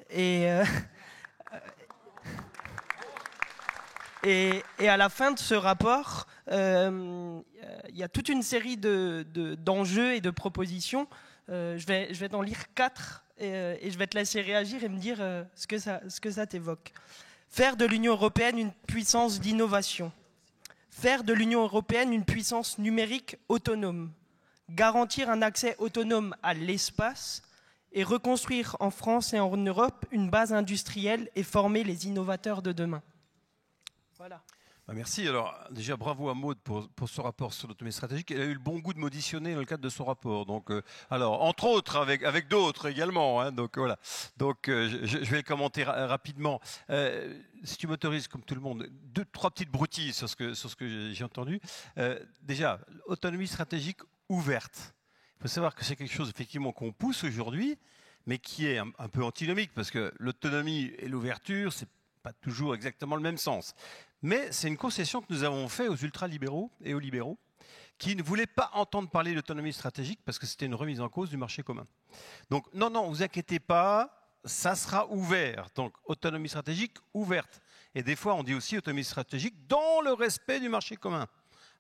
Et à la fin de ce rapport, il y a toute une série d'enjeux et de propositions. Je vais t'en lire 4 et je vais te laisser réagir et me dire ce que ça t'évoque. Faire de l'Union européenne une puissance d'innovation. Faire de l'Union européenne une puissance numérique autonome. Garantir un accès autonome à l'espace et reconstruire en France et en Europe une base industrielle et former les innovateurs de demain. Voilà. Merci. Alors, déjà, bravo à Maud pour ce rapport sur l'autonomie stratégique. Elle a eu le bon goût de m'auditionner dans le cadre de son rapport. Donc, alors, entre autres, avec d'autres également. Hein, donc, voilà. Donc, je vais le commenter rapidement. Si tu m'autorises, comme tout le monde, 2-3 petites broutilles sur ce que j'ai entendu. Déjà, autonomie stratégique ouverte. Il faut savoir que c'est quelque chose, effectivement, qu'on pousse aujourd'hui, mais qui est un peu antinomique, parce que l'autonomie et l'ouverture, c'est pas toujours exactement le même sens. Mais c'est une concession que nous avons faite aux ultralibéraux et aux libéraux qui ne voulaient pas entendre parler d'autonomie stratégique parce que c'était une remise en cause du marché commun. Donc non, vous inquiétez pas, ça sera ouvert. Donc autonomie stratégique ouverte. Et des fois, on dit aussi autonomie stratégique dans le respect du marché commun.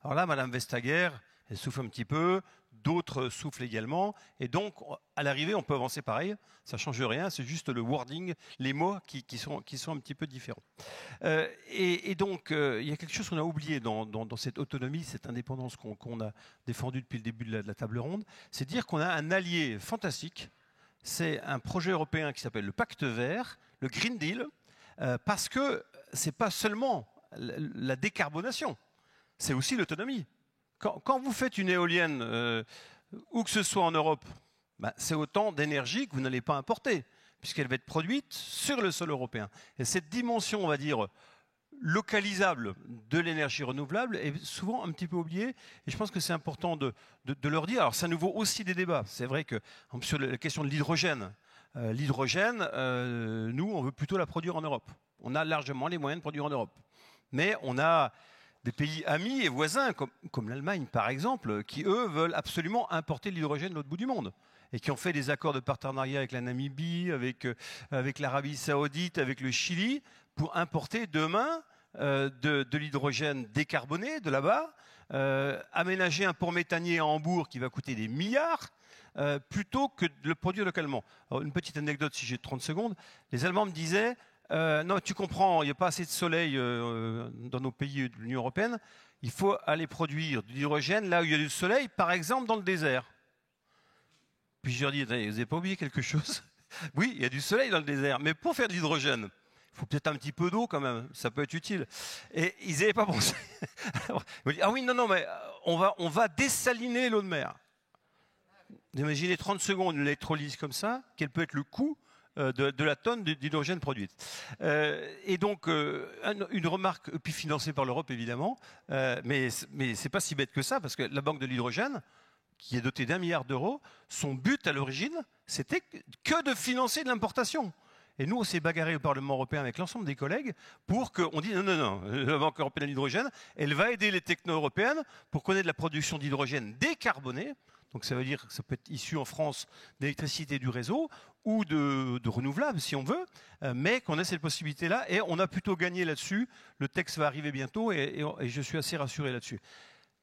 Alors là, Madame Vestager, elle souffle un petit peu, d'autres soufflent également, et donc à l'arrivée on peut avancer pareil, ça ne change rien, c'est juste le wording, les mots qui sont un petit peu différents. Et donc il y a quelque chose qu'on a oublié dans cette autonomie, cette indépendance qu'on a défendue depuis le début de la table ronde, c'est dire qu'on a un allié fantastique, c'est un projet européen qui s'appelle le Pacte Vert, le Green Deal, parce que ce n'est pas seulement la décarbonation, c'est aussi l'autonomie. Quand vous faites une éolienne, où que ce soit en Europe, c'est autant d'énergie que vous n'allez pas importer, puisqu'elle va être produite sur le sol européen. Et cette dimension, on va dire, localisable de l'énergie renouvelable est souvent un petit peu oubliée. Et je pense que c'est important de leur dire. Alors ça nous vaut aussi des débats. C'est vrai que sur la question de l'hydrogène, nous, on veut plutôt la produire en Europe. On a largement les moyens de produire en Europe. Mais on a des pays amis et voisins, comme l'Allemagne par exemple, qui eux veulent absolument importer l'hydrogène de l'autre bout du monde et qui ont fait des accords de partenariat avec la Namibie, avec l'Arabie Saoudite, avec le Chili, pour importer demain de l'hydrogène décarboné de là-bas, aménager un port méthanier à Hambourg qui va coûter des milliards, plutôt que de le produire localement. Alors, une petite anecdote, si j'ai 30 secondes, les Allemands me disaient non, tu comprends, il n'y a pas assez de soleil dans nos pays de l'Union européenne. Il faut aller produire de l'hydrogène là où il y a du soleil, par exemple dans le désert. Puis je leur dis, vous n'avez pas oublié quelque chose? Oui, il y a du soleil dans le désert, mais pour faire de l'hydrogène, il faut peut-être un petit peu d'eau quand même, ça peut être utile. Et ils n'avaient pas pensé. Alors, ils m'ont dit, ah oui, non, mais on va dessaliner l'eau de mer. Imaginez 30 secondes une électrolyse comme ça, quel peut être le coût de la tonne d'hydrogène produite. Et donc, une remarque, puis financée par l'Europe évidemment, mais c'est pas si bête que ça, parce que la Banque de l'hydrogène, qui est dotée d'1 milliard d'euros, son but à l'origine, c'était que de financer de l'importation. Et nous, on s'est bagarré au Parlement européen avec l'ensemble des collègues pour qu'on dise non, la Banque européenne de l'hydrogène, elle va aider les techno-européennes pour qu'on ait de la production d'hydrogène décarbonée. Donc ça veut dire que ça peut être issu en France d'électricité du réseau ou de renouvelables si on veut, mais qu'on ait cette possibilité-là. Et on a plutôt gagné là-dessus. Le texte va arriver bientôt et je suis assez rassuré là-dessus.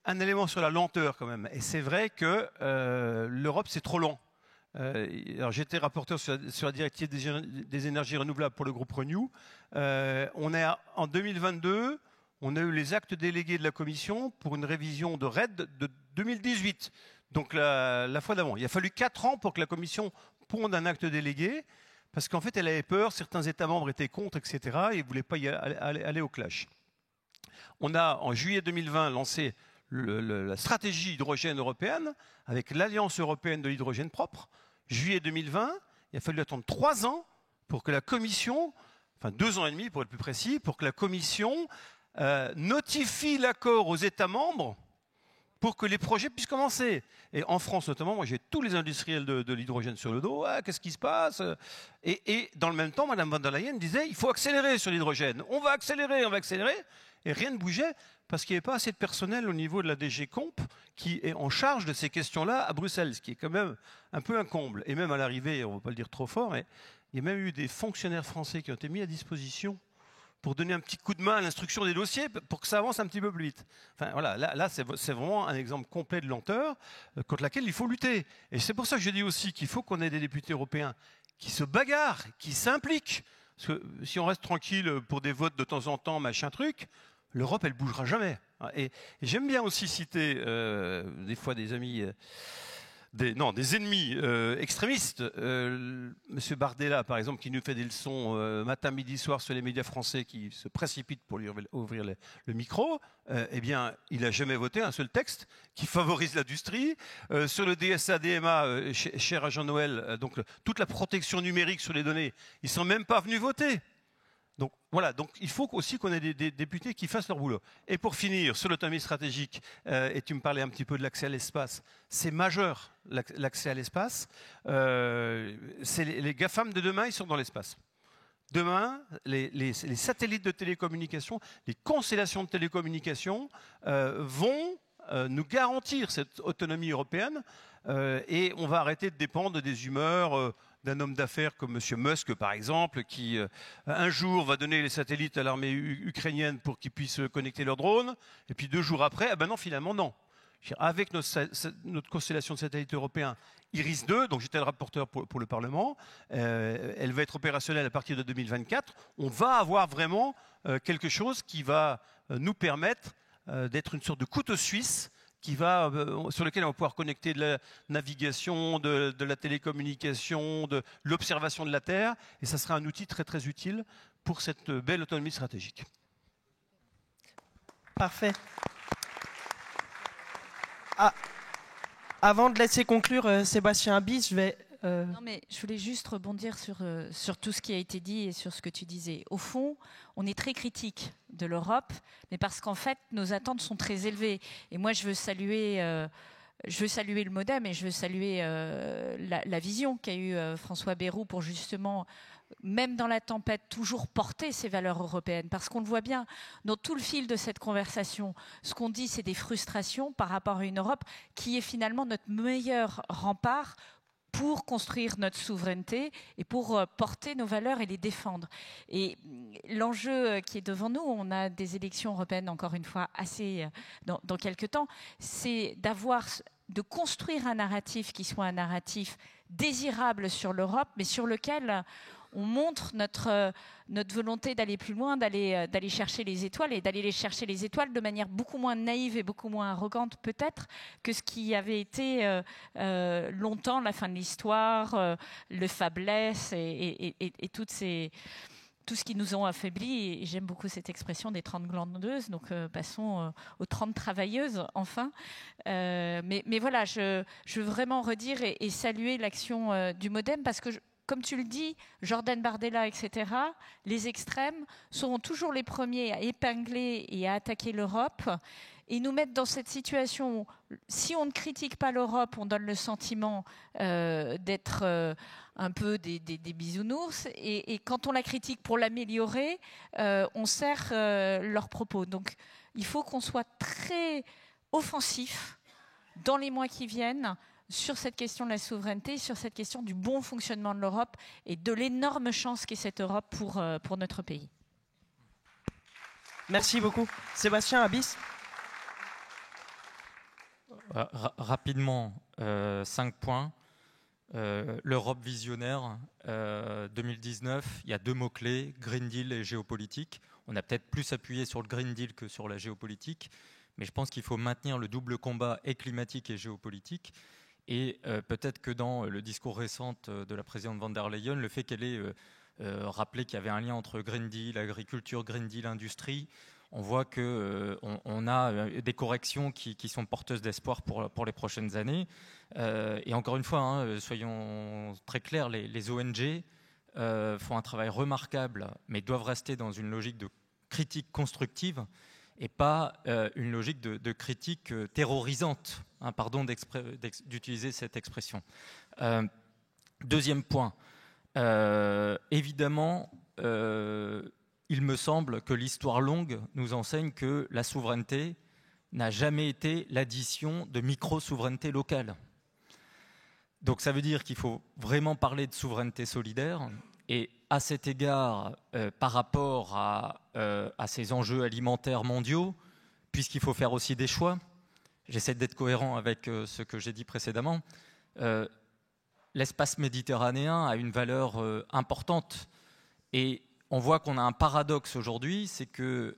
Un élément sur la lenteur quand même. Et c'est vrai que l'Europe, c'est trop lent. Alors j'étais rapporteur sur la directive des énergies renouvelables pour le groupe Renew. En 2022, on a eu les actes délégués de la Commission pour une révision de RED de 2018. Donc la fois d'avant. Il a fallu 4 ans pour que la Commission ponde un acte délégué, parce qu'en fait elle avait peur, certains États membres étaient contre, etc. et ne voulaient pas aller au clash. On a en juillet 2020 lancé la stratégie hydrogène européenne avec l'Alliance européenne de l'hydrogène propre. Juillet 2020, il a fallu attendre 3 ans pour que la Commission, enfin 2 ans et demi pour être plus précis, pour que la Commission notifie l'accord aux États membres pour que les projets puissent commencer. Et en France notamment, moi j'ai tous les industriels de l'hydrogène sur le dos. Ah, qu'est-ce qui se passe? Et dans le même temps, Mme von der Leyen disait il faut accélérer sur l'hydrogène. On va accélérer. Et rien ne bougeait parce qu'il n'y avait pas assez de personnel au niveau de la DG Comp qui est en charge de ces questions-là à Bruxelles, ce qui est quand même un peu un comble. Et même à l'arrivée, on ne va pas le dire trop fort, mais il y a même eu des fonctionnaires français qui ont été mis à disposition pour donner un petit coup de main à l'instruction des dossiers, pour que ça avance un petit peu plus vite. Enfin, voilà, là c'est vraiment un exemple complet de lenteur contre laquelle il faut lutter. Et c'est pour ça que je dis aussi qu'il faut qu'on ait des députés européens qui se bagarrent, qui s'impliquent. Parce que si on reste tranquille pour des votes de temps en temps, machin truc, l'Europe, elle bougera jamais. Et j'aime bien aussi citer des fois des amis... des ennemis extrémistes. Monsieur Bardella, par exemple, qui nous fait des leçons matin, midi, soir sur les médias français, qui se précipitent pour lui ouvrir le micro, eh bien, il n'a jamais voté un seul texte qui favorise l'industrie. Sur le DSA-DMA, cher à Jean-Noël, donc toute la protection numérique sur les données, ils ne sont même pas venus voter. Donc voilà, donc il faut aussi qu'on ait des députés qui fassent leur boulot. Et pour finir, sur l'autonomie stratégique, et tu me parlais un petit peu de l'accès à l'espace, c'est majeur l'accès à l'espace. Les GAFAM de demain, ils sont dans l'espace. Demain, les satellites de télécommunication, les constellations de télécommunication vont nous garantir cette autonomie européenne et on va arrêter de dépendre des humeurs d'un homme d'affaires comme M. Musk, par exemple, qui un jour va donner les satellites à l'armée ukrainienne pour qu'ils puissent connecter leurs drones, et puis 2 jours après, non, finalement, non. Avec notre constellation de satellites européens, IRIS-2, donc j'étais le rapporteur pour le Parlement, elle va être opérationnelle à partir de 2024. On va avoir vraiment quelque chose qui va nous permettre d'être une sorte de couteau suisse sur lequel on va pouvoir connecter de la navigation, de la télécommunication, de l'observation de la Terre, et ça sera un outil très très utile pour cette belle autonomie stratégique. Parfait. Avant de laisser conclure Sébastien Abis, je vais... Non, mais je voulais juste rebondir sur tout ce qui a été dit et sur ce que tu disais. Au fond, on est très critique de l'Europe, mais parce qu'en fait, nos attentes sont très élevées. Et moi, je veux saluer le MODEM et je veux saluer la vision qu'a eue François Bayrou pour justement, même dans la tempête, toujours porter ces valeurs européennes. Parce qu'on le voit bien, dans tout le fil de cette conversation, ce qu'on dit, c'est des frustrations par rapport à une Europe qui est finalement notre meilleur rempart pour construire notre souveraineté et pour porter nos valeurs et les défendre. Et l'enjeu qui est devant nous, on a des élections européennes, encore une fois, assez dans quelques temps, c'est de construire un narratif qui soit un narratif désirable sur l'Europe, mais sur lequel on montre notre volonté d'aller plus loin, d'aller chercher les étoiles, et d'aller les chercher les étoiles de manière beaucoup moins naïve et beaucoup moins arrogante peut-être que ce qui avait été longtemps la fin de l'histoire, le faiblesse et toutes ces tout ce qui nous ont affaiblis, et j'aime beaucoup cette expression des 30 glandeuses, donc passons aux 30 travailleuses, enfin. Mais voilà, je veux vraiment redire et saluer l'action du MoDem, parce que, comme tu le dis, Jordan Bardella, etc., les extrêmes seront toujours les premiers à épingler et à attaquer l'Europe, et nous mettre dans cette situation où, si on ne critique pas l'Europe, on donne le sentiment d'être un peu des bisounours, et quand on la critique pour l'améliorer, on sert leurs propos. Donc il faut qu'on soit très offensif dans les mois qui viennent sur cette question de la souveraineté, sur cette question du bon fonctionnement de l'Europe et de l'énorme chance qu'est cette Europe pour notre pays. Merci beaucoup. Sébastien Abyss. Rapidement, 5 points. L'Europe visionnaire 2019, il y a 2 mots-clés, Green Deal et géopolitique. On a peut-être plus appuyé sur le Green Deal que sur la géopolitique, mais je pense qu'il faut maintenir le double combat et climatique et géopolitique. Et peut-être que dans le discours récent de la présidente von der Leyen, le fait qu'elle ait rappelé qu'il y avait un lien entre Green Deal, agriculture, Green Deal, industrie, on voit qu'on a des corrections qui sont porteuses d'espoir pour les prochaines années. Et encore une fois, soyons très clairs, les ONG font un travail remarquable, mais doivent rester dans une logique de critique constructive et pas une logique de critique terrorisante. Pardon d'utiliser cette expression. Deuxième point, évidemment, il me semble que l'histoire longue nous enseigne que la souveraineté n'a jamais été l'addition de micro-souveraineté locale. Donc ça veut dire qu'il faut vraiment parler de souveraineté solidaire. Et à cet égard, par rapport à ces enjeux alimentaires mondiaux, puisqu'il faut faire aussi des choix, j'essaie d'être cohérent avec ce que j'ai dit précédemment, l'espace méditerranéen a une valeur importante. Et on voit qu'on a un paradoxe aujourd'hui, c'est que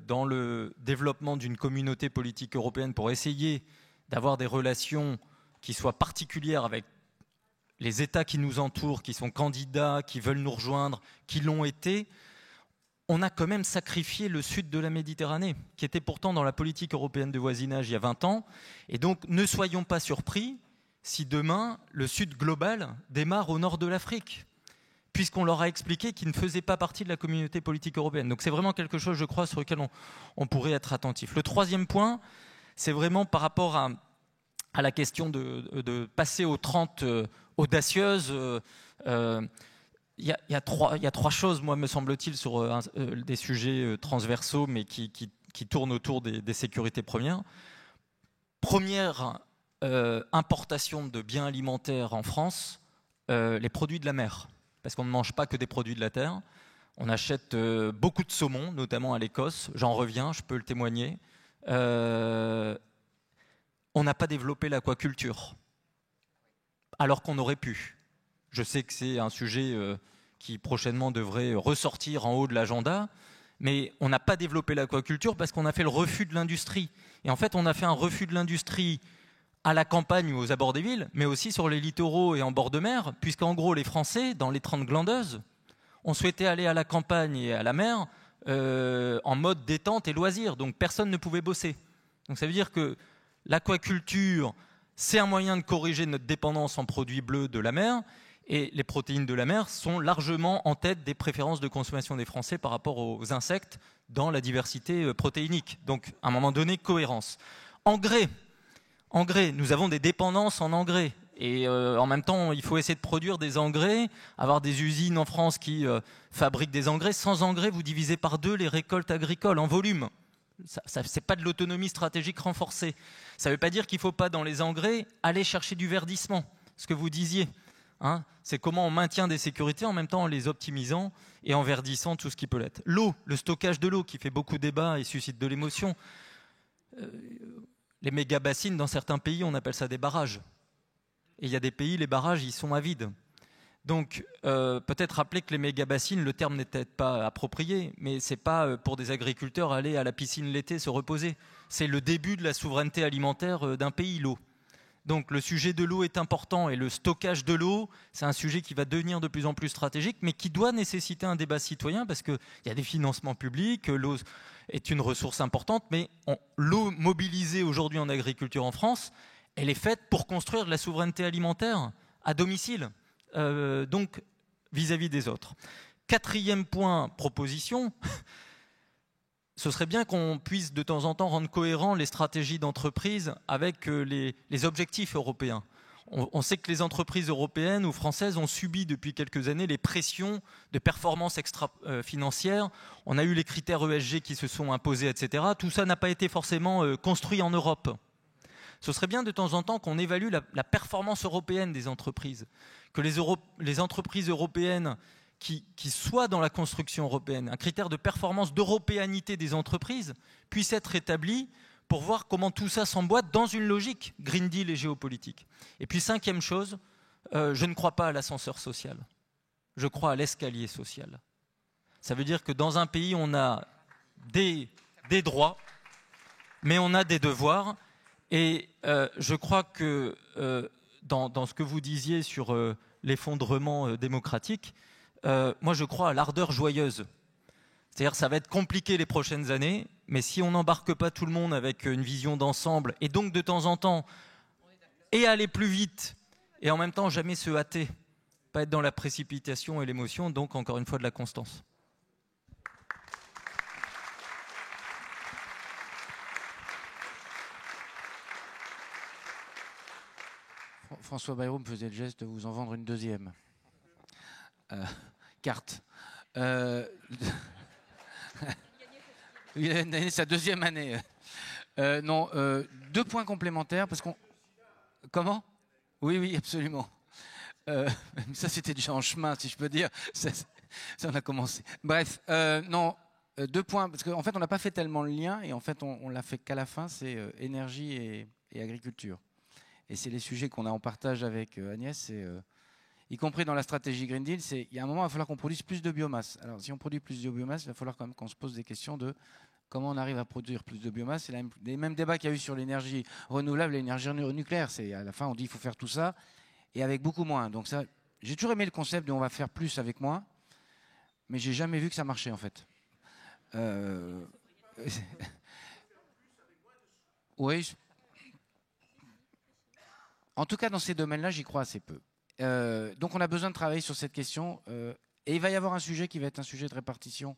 dans le développement d'une communauté politique européenne pour essayer d'avoir des relations qui soient particulières avec les États qui nous entourent, qui sont candidats, qui veulent nous rejoindre, qui l'ont été, on a quand même sacrifié le sud de la Méditerranée, qui était pourtant dans la politique européenne de voisinage il y a 20 ans. Et donc, ne soyons pas surpris si demain, le sud global démarre au nord de l'Afrique, puisqu'on leur a expliqué qu'ils ne faisaient pas partie de la communauté politique européenne. Donc c'est vraiment quelque chose, je crois, sur lequel on pourrait être attentif. Le troisième point, c'est vraiment par rapport à la question de passer aux 30 audacieuses. Il y a trois choses, moi, me semble-t-il, sur des sujets transversaux, mais qui tournent autour des sécurités premières. Première importation de biens alimentaires en France, les produits de la mer. Parce qu'on ne mange pas que des produits de la terre. On achète beaucoup de saumon, notamment à l'Écosse. J'en reviens, je peux le témoigner. On n'a pas développé l'aquaculture, alors qu'on aurait pu. Je sais que c'est un sujet qui prochainement devrait ressortir en haut de l'agenda, mais on n'a pas développé l'aquaculture parce qu'on a fait le refus de l'industrie. Et en fait, on a fait un refus de l'industrie à la campagne ou aux abords des villes, mais aussi sur les littoraux et en bord de mer, puisqu'en gros, les Français, dans les 30 glandeuses, ont souhaité aller à la campagne et à la mer en mode détente et loisir. Donc personne ne pouvait bosser. Donc ça veut dire que l'aquaculture, c'est un moyen de corriger notre dépendance en produits bleus de la mer, et les protéines de la mer sont largement en tête des préférences de consommation des Français par rapport aux insectes dans la diversité protéinique. Donc à un moment donné, cohérence. Engrais, nous avons des dépendances en engrais. Et en même temps, il faut essayer de produire des engrais, avoir des usines en France qui fabriquent des engrais. Sans engrais, vous divisez par 2 les récoltes agricoles en volume. Ce n'est pas de l'autonomie stratégique renforcée. Ça ne veut pas dire qu'il ne faut pas, dans les engrais, aller chercher du verdissement, ce que vous disiez. C'est comment on maintient des sécurités en même temps en les optimisant et en verdissant tout ce qui peut l'être. L'eau, le stockage de l'eau qui fait beaucoup de débats et suscite de l'émotion. Les méga-bassines, dans certains pays, on appelle ça des barrages. Et il y a des pays, les barrages, ils sont à vide. Donc, peut-être rappeler que les méga-bassines, le terme n'est peut-être pas approprié, mais ce n'est pas pour des agriculteurs aller à la piscine l'été se reposer. C'est le début de la souveraineté alimentaire d'un pays, l'eau. Donc le sujet de l'eau est important et le stockage de l'eau, c'est un sujet qui va devenir de plus en plus stratégique, mais qui doit nécessiter un débat citoyen parce qu'il y a des financements publics, l'eau est une ressource importante, mais l'eau mobilisée aujourd'hui en agriculture en France, elle est faite pour construire de la souveraineté alimentaire à domicile, donc vis-à-vis des autres. 4e point, proposition. Ce serait bien qu'on puisse de temps en temps rendre cohérents les stratégies d'entreprise avec les objectifs européens. On sait que les entreprises européennes ou françaises ont subi depuis quelques années les pressions de performance extra-financière. On a eu les critères ESG qui se sont imposés, etc. Tout ça n'a pas été forcément construit en Europe. Ce serait bien de temps en temps qu'on évalue la performance européenne des entreprises, que les entreprises européennes qui soient dans la construction européenne, un critère de performance d'européanité des entreprises puisse être établi pour voir comment tout ça s'emboîte dans une logique Green Deal et géopolitique. Et puis 5e chose, je ne crois pas à l'ascenseur social. Je crois à l'escalier social. Ça veut dire que dans un pays, on a des droits, mais on a des devoirs. Et je crois que dans ce que vous disiez sur l'effondrement démocratique, moi je crois à l'ardeur joyeuse. C'est-à-dire que ça va être compliqué les prochaines années, mais si on n'embarque pas tout le monde avec une vision d'ensemble, et donc de temps en temps, et aller plus vite, et en même temps jamais se hâter, pas être dans la précipitation et l'émotion, donc encore une fois de la constance. François Bayrou me faisait le geste de vous en vendre une deuxième carte. Il a gagné sa 2e année. Non, 2 points complémentaires parce qu'on. Comment ? Oui, absolument. Ça, c'était déjà en chemin, si je peux dire. Ça on a commencé. Bref, non, 2 points parce qu'en fait, on n'a pas fait tellement le lien et en fait, on l'a fait qu'à la fin. C'est énergie et agriculture. Et c'est les sujets qu'on a en partage avec Agnès. Y compris dans la stratégie Green Deal, il y a un moment, il va falloir qu'on produise plus de biomasse. Alors, si on produit plus de biomasse, il va falloir quand même qu'on se pose des questions de comment on arrive à produire plus de biomasse. C'est les mêmes débats qu'il y a eu sur l'énergie renouvelable et l'énergie nucléaire. À la fin, on dit qu'il faut faire tout ça, et avec beaucoup moins. Donc ça, j'ai toujours aimé le concept de on va faire plus avec moins, mais j'ai jamais vu que ça marchait, en fait. Oui. En tout cas, dans ces domaines-là, j'y crois assez peu. Donc on a besoin de travailler sur cette question et il va y avoir un sujet qui va être un sujet de répartition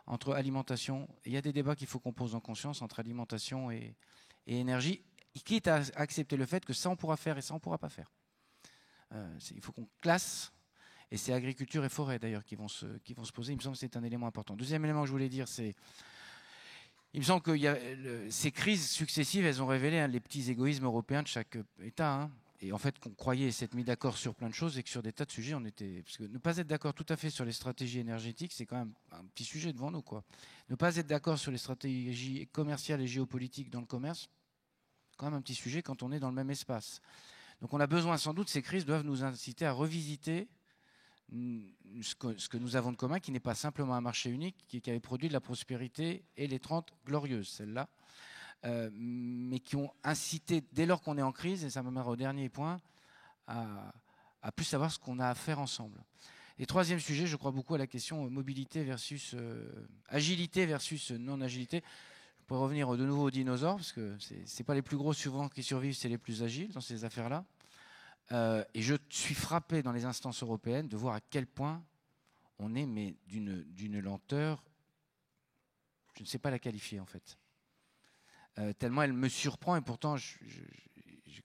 entre alimentation. Il y a des débats qu'il faut qu'on pose en conscience entre alimentation et énergie, quitte à accepter le fait que ça on pourra faire et ça on ne pourra pas faire. Il faut qu'on classe, et c'est agriculture et forêt d'ailleurs qui vont se poser. Il me semble que c'est un élément important. Deuxième élément que je voulais dire, c'est il me semble que ces crises successives, elles ont révélé les petits égoïsmes européens de chaque État. Et en fait, qu'on croyait s'être mis d'accord sur plein de choses et que sur des tas de sujets, parce que ne pas être d'accord tout à fait sur les stratégies énergétiques, c'est quand même un petit sujet devant nous, quoi. Ne pas être d'accord sur les stratégies commerciales et géopolitiques dans le commerce, quand même un petit sujet quand on est dans le même espace. Donc on a besoin, sans doute, ces crises doivent nous inciter à revisiter ce que nous avons de commun, qui n'est pas simplement un marché unique, qui avait produit de la prospérité et les 30 glorieuses, celles-là. Mais qui ont incité, dès lors qu'on est en crise, et ça m'amène au dernier point, à plus savoir ce qu'on a à faire ensemble. Et 3e sujet, je crois beaucoup à la question mobilité versus agilité versus non-agilité. Je pourrais revenir de nouveau aux dinosaures, parce que c'est pas les plus gros souvent qui survivent, c'est les plus agiles dans ces affaires-là. Et je suis frappé dans les instances européennes de voir à quel point on est mais d'une lenteur, je ne sais pas la qualifier en fait. Tellement elle me surprend, et pourtant j'ai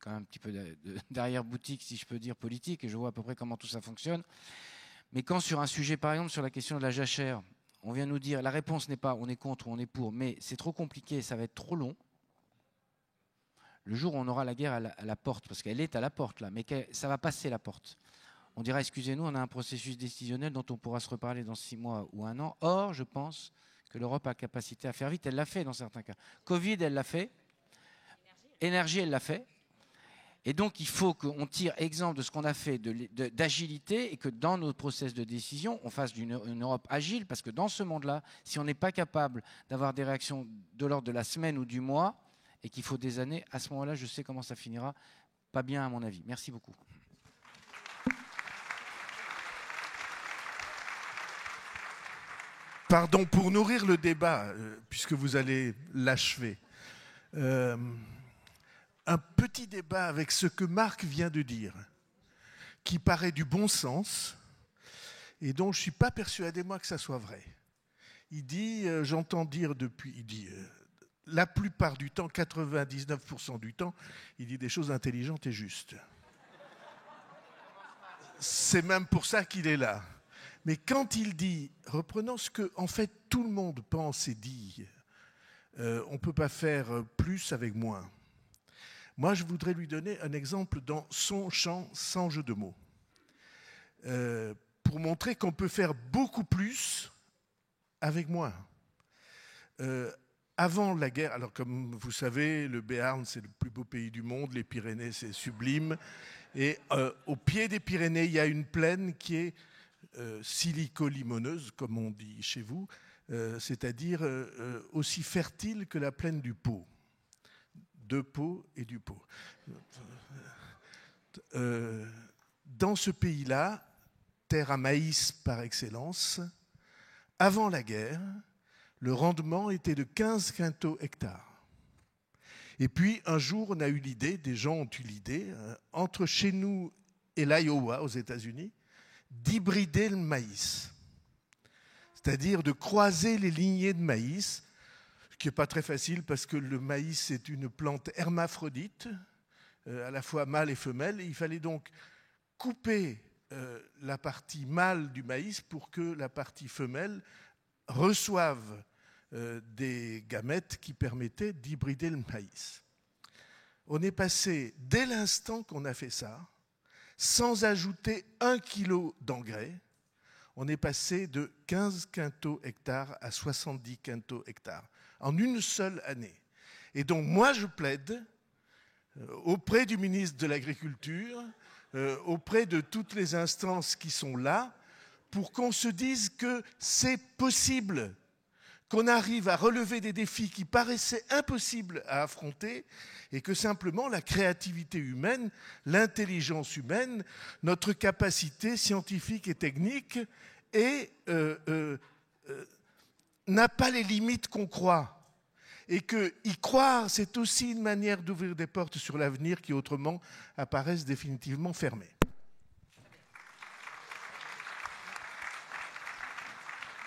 quand même un petit peu d'arrière-boutique, si je peux dire, politique, et je vois à peu près comment tout ça fonctionne. Mais quand sur un sujet, par exemple sur la question de la jachère, on vient nous dire, la réponse n'est pas on est contre ou on est pour, mais c'est trop compliqué, ça va être trop long. Le jour où on aura la guerre à la porte, parce qu'elle est à la porte là, mais ça va passer la porte. On dira, excusez-nous, on a un processus décisionnel dont on pourra se reparler dans 6 mois ou 1 an. Or, je pense que l'Europe a capacité à faire vite. Elle l'a fait dans certains cas. Covid, elle l'a fait. Énergie, elle l'a fait. Et donc, il faut qu'on tire exemple de ce qu'on a fait d'agilité et que dans nos process de décision, on fasse une Europe agile, parce que dans ce monde-là, si on n'est pas capable d'avoir des réactions de l'ordre de la semaine ou du mois, et qu'il faut des années, à ce moment-là, je sais comment ça finira. pas bien à mon avis. Merci beaucoup. Pardon, pour nourrir le débat, puisque vous allez l'achever, un petit débat avec ce que Marc vient de dire, qui paraît du bon sens et dont je ne suis pas persuadé, moi, que ça soit vrai. Il dit, j'entends dire depuis, il dit, la plupart du temps, 99% du temps, il dit des choses intelligentes et justes. C'est même pour ça qu'il est là. Mais quand il dit, reprenons ce que en fait tout le monde pense et dit, on ne peut pas faire plus avec moins. Moi, je voudrais lui donner un exemple dans son chant sans jeu de mots, pour montrer qu'on peut faire beaucoup plus avec moins. Avant la guerre, alors comme vous savez, le Béarn, c'est le plus beau pays du monde, les Pyrénées, c'est sublime, et au pied des Pyrénées, il y a une plaine qui est silico-limoneuse, comme on dit chez vous, c'est-à-dire aussi fertile que la plaine du Pô, de Pau et du Pô. Dans ce pays-là, terre à maïs par excellence, avant la guerre, le rendement était de 15 quintaux hectares. Et puis, un jour, on a eu l'idée, des gens ont eu l'idée, entre chez nous et l'Iowa, aux États-Unis, d'hybrider le maïs, c'est-à-dire de croiser les lignées de maïs, ce qui n'est pas très facile parce que le maïs est une plante hermaphrodite, à la fois mâle et femelle, et il fallait donc couper la partie mâle du maïs pour que la partie femelle reçoive des gamètes qui permettaient d'hybrider le maïs. On est passé, dès l'instant qu'on a fait ça, sans ajouter 1 kilo d'engrais, on est passé de 15 quintaux hectares à 70 quintaux hectares en une seule année. Et donc moi je plaide auprès du ministre de l'Agriculture, auprès de toutes les instances qui sont là, pour qu'on se dise que c'est possible, qu'on arrive à relever des défis qui paraissaient impossibles à affronter et que simplement la créativité humaine, l'intelligence humaine, notre capacité scientifique et technique n'a pas les limites qu'on croit. Et qu'y croire, c'est aussi une manière d'ouvrir des portes sur l'avenir qui autrement apparaissent définitivement fermées.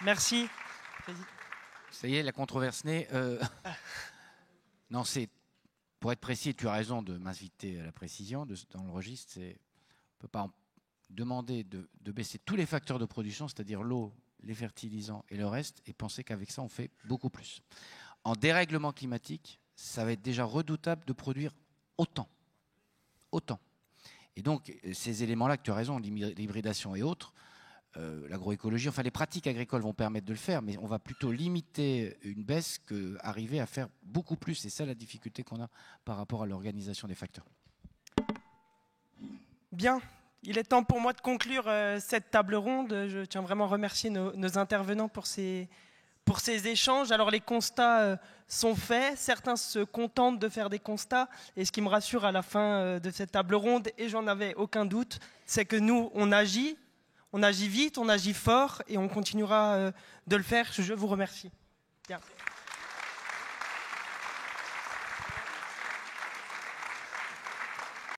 Merci. Ça y est, la controverse née. Non, c'est pour être précis, tu as raison de m'inviter à la précision dans le registre. On ne peut pas demander de baisser tous les facteurs de production, c'est-à-dire l'eau, les fertilisants et le reste, et penser qu'avec ça, on fait beaucoup plus. En dérèglement climatique, ça va être déjà redoutable de produire autant. Et donc, ces éléments-là que tu as raison, l'hybridation et autres, l'agroécologie, enfin les pratiques agricoles vont permettre de le faire, mais on va plutôt limiter une baisse qu'arriver à faire beaucoup plus. C'est ça la difficulté qu'on a par rapport à l'organisation des facteurs. Bien, il est temps pour moi de conclure cette table ronde. Je tiens vraiment à remercier nos intervenants pour ces échanges. Alors les constats sont faits, certains se contentent de faire des constats, et ce qui me rassure à la fin de cette table ronde, et j'en avais aucun doute, c'est que nous, on agit vite, on agit fort, et on continuera de le faire. Je vous remercie. Bien.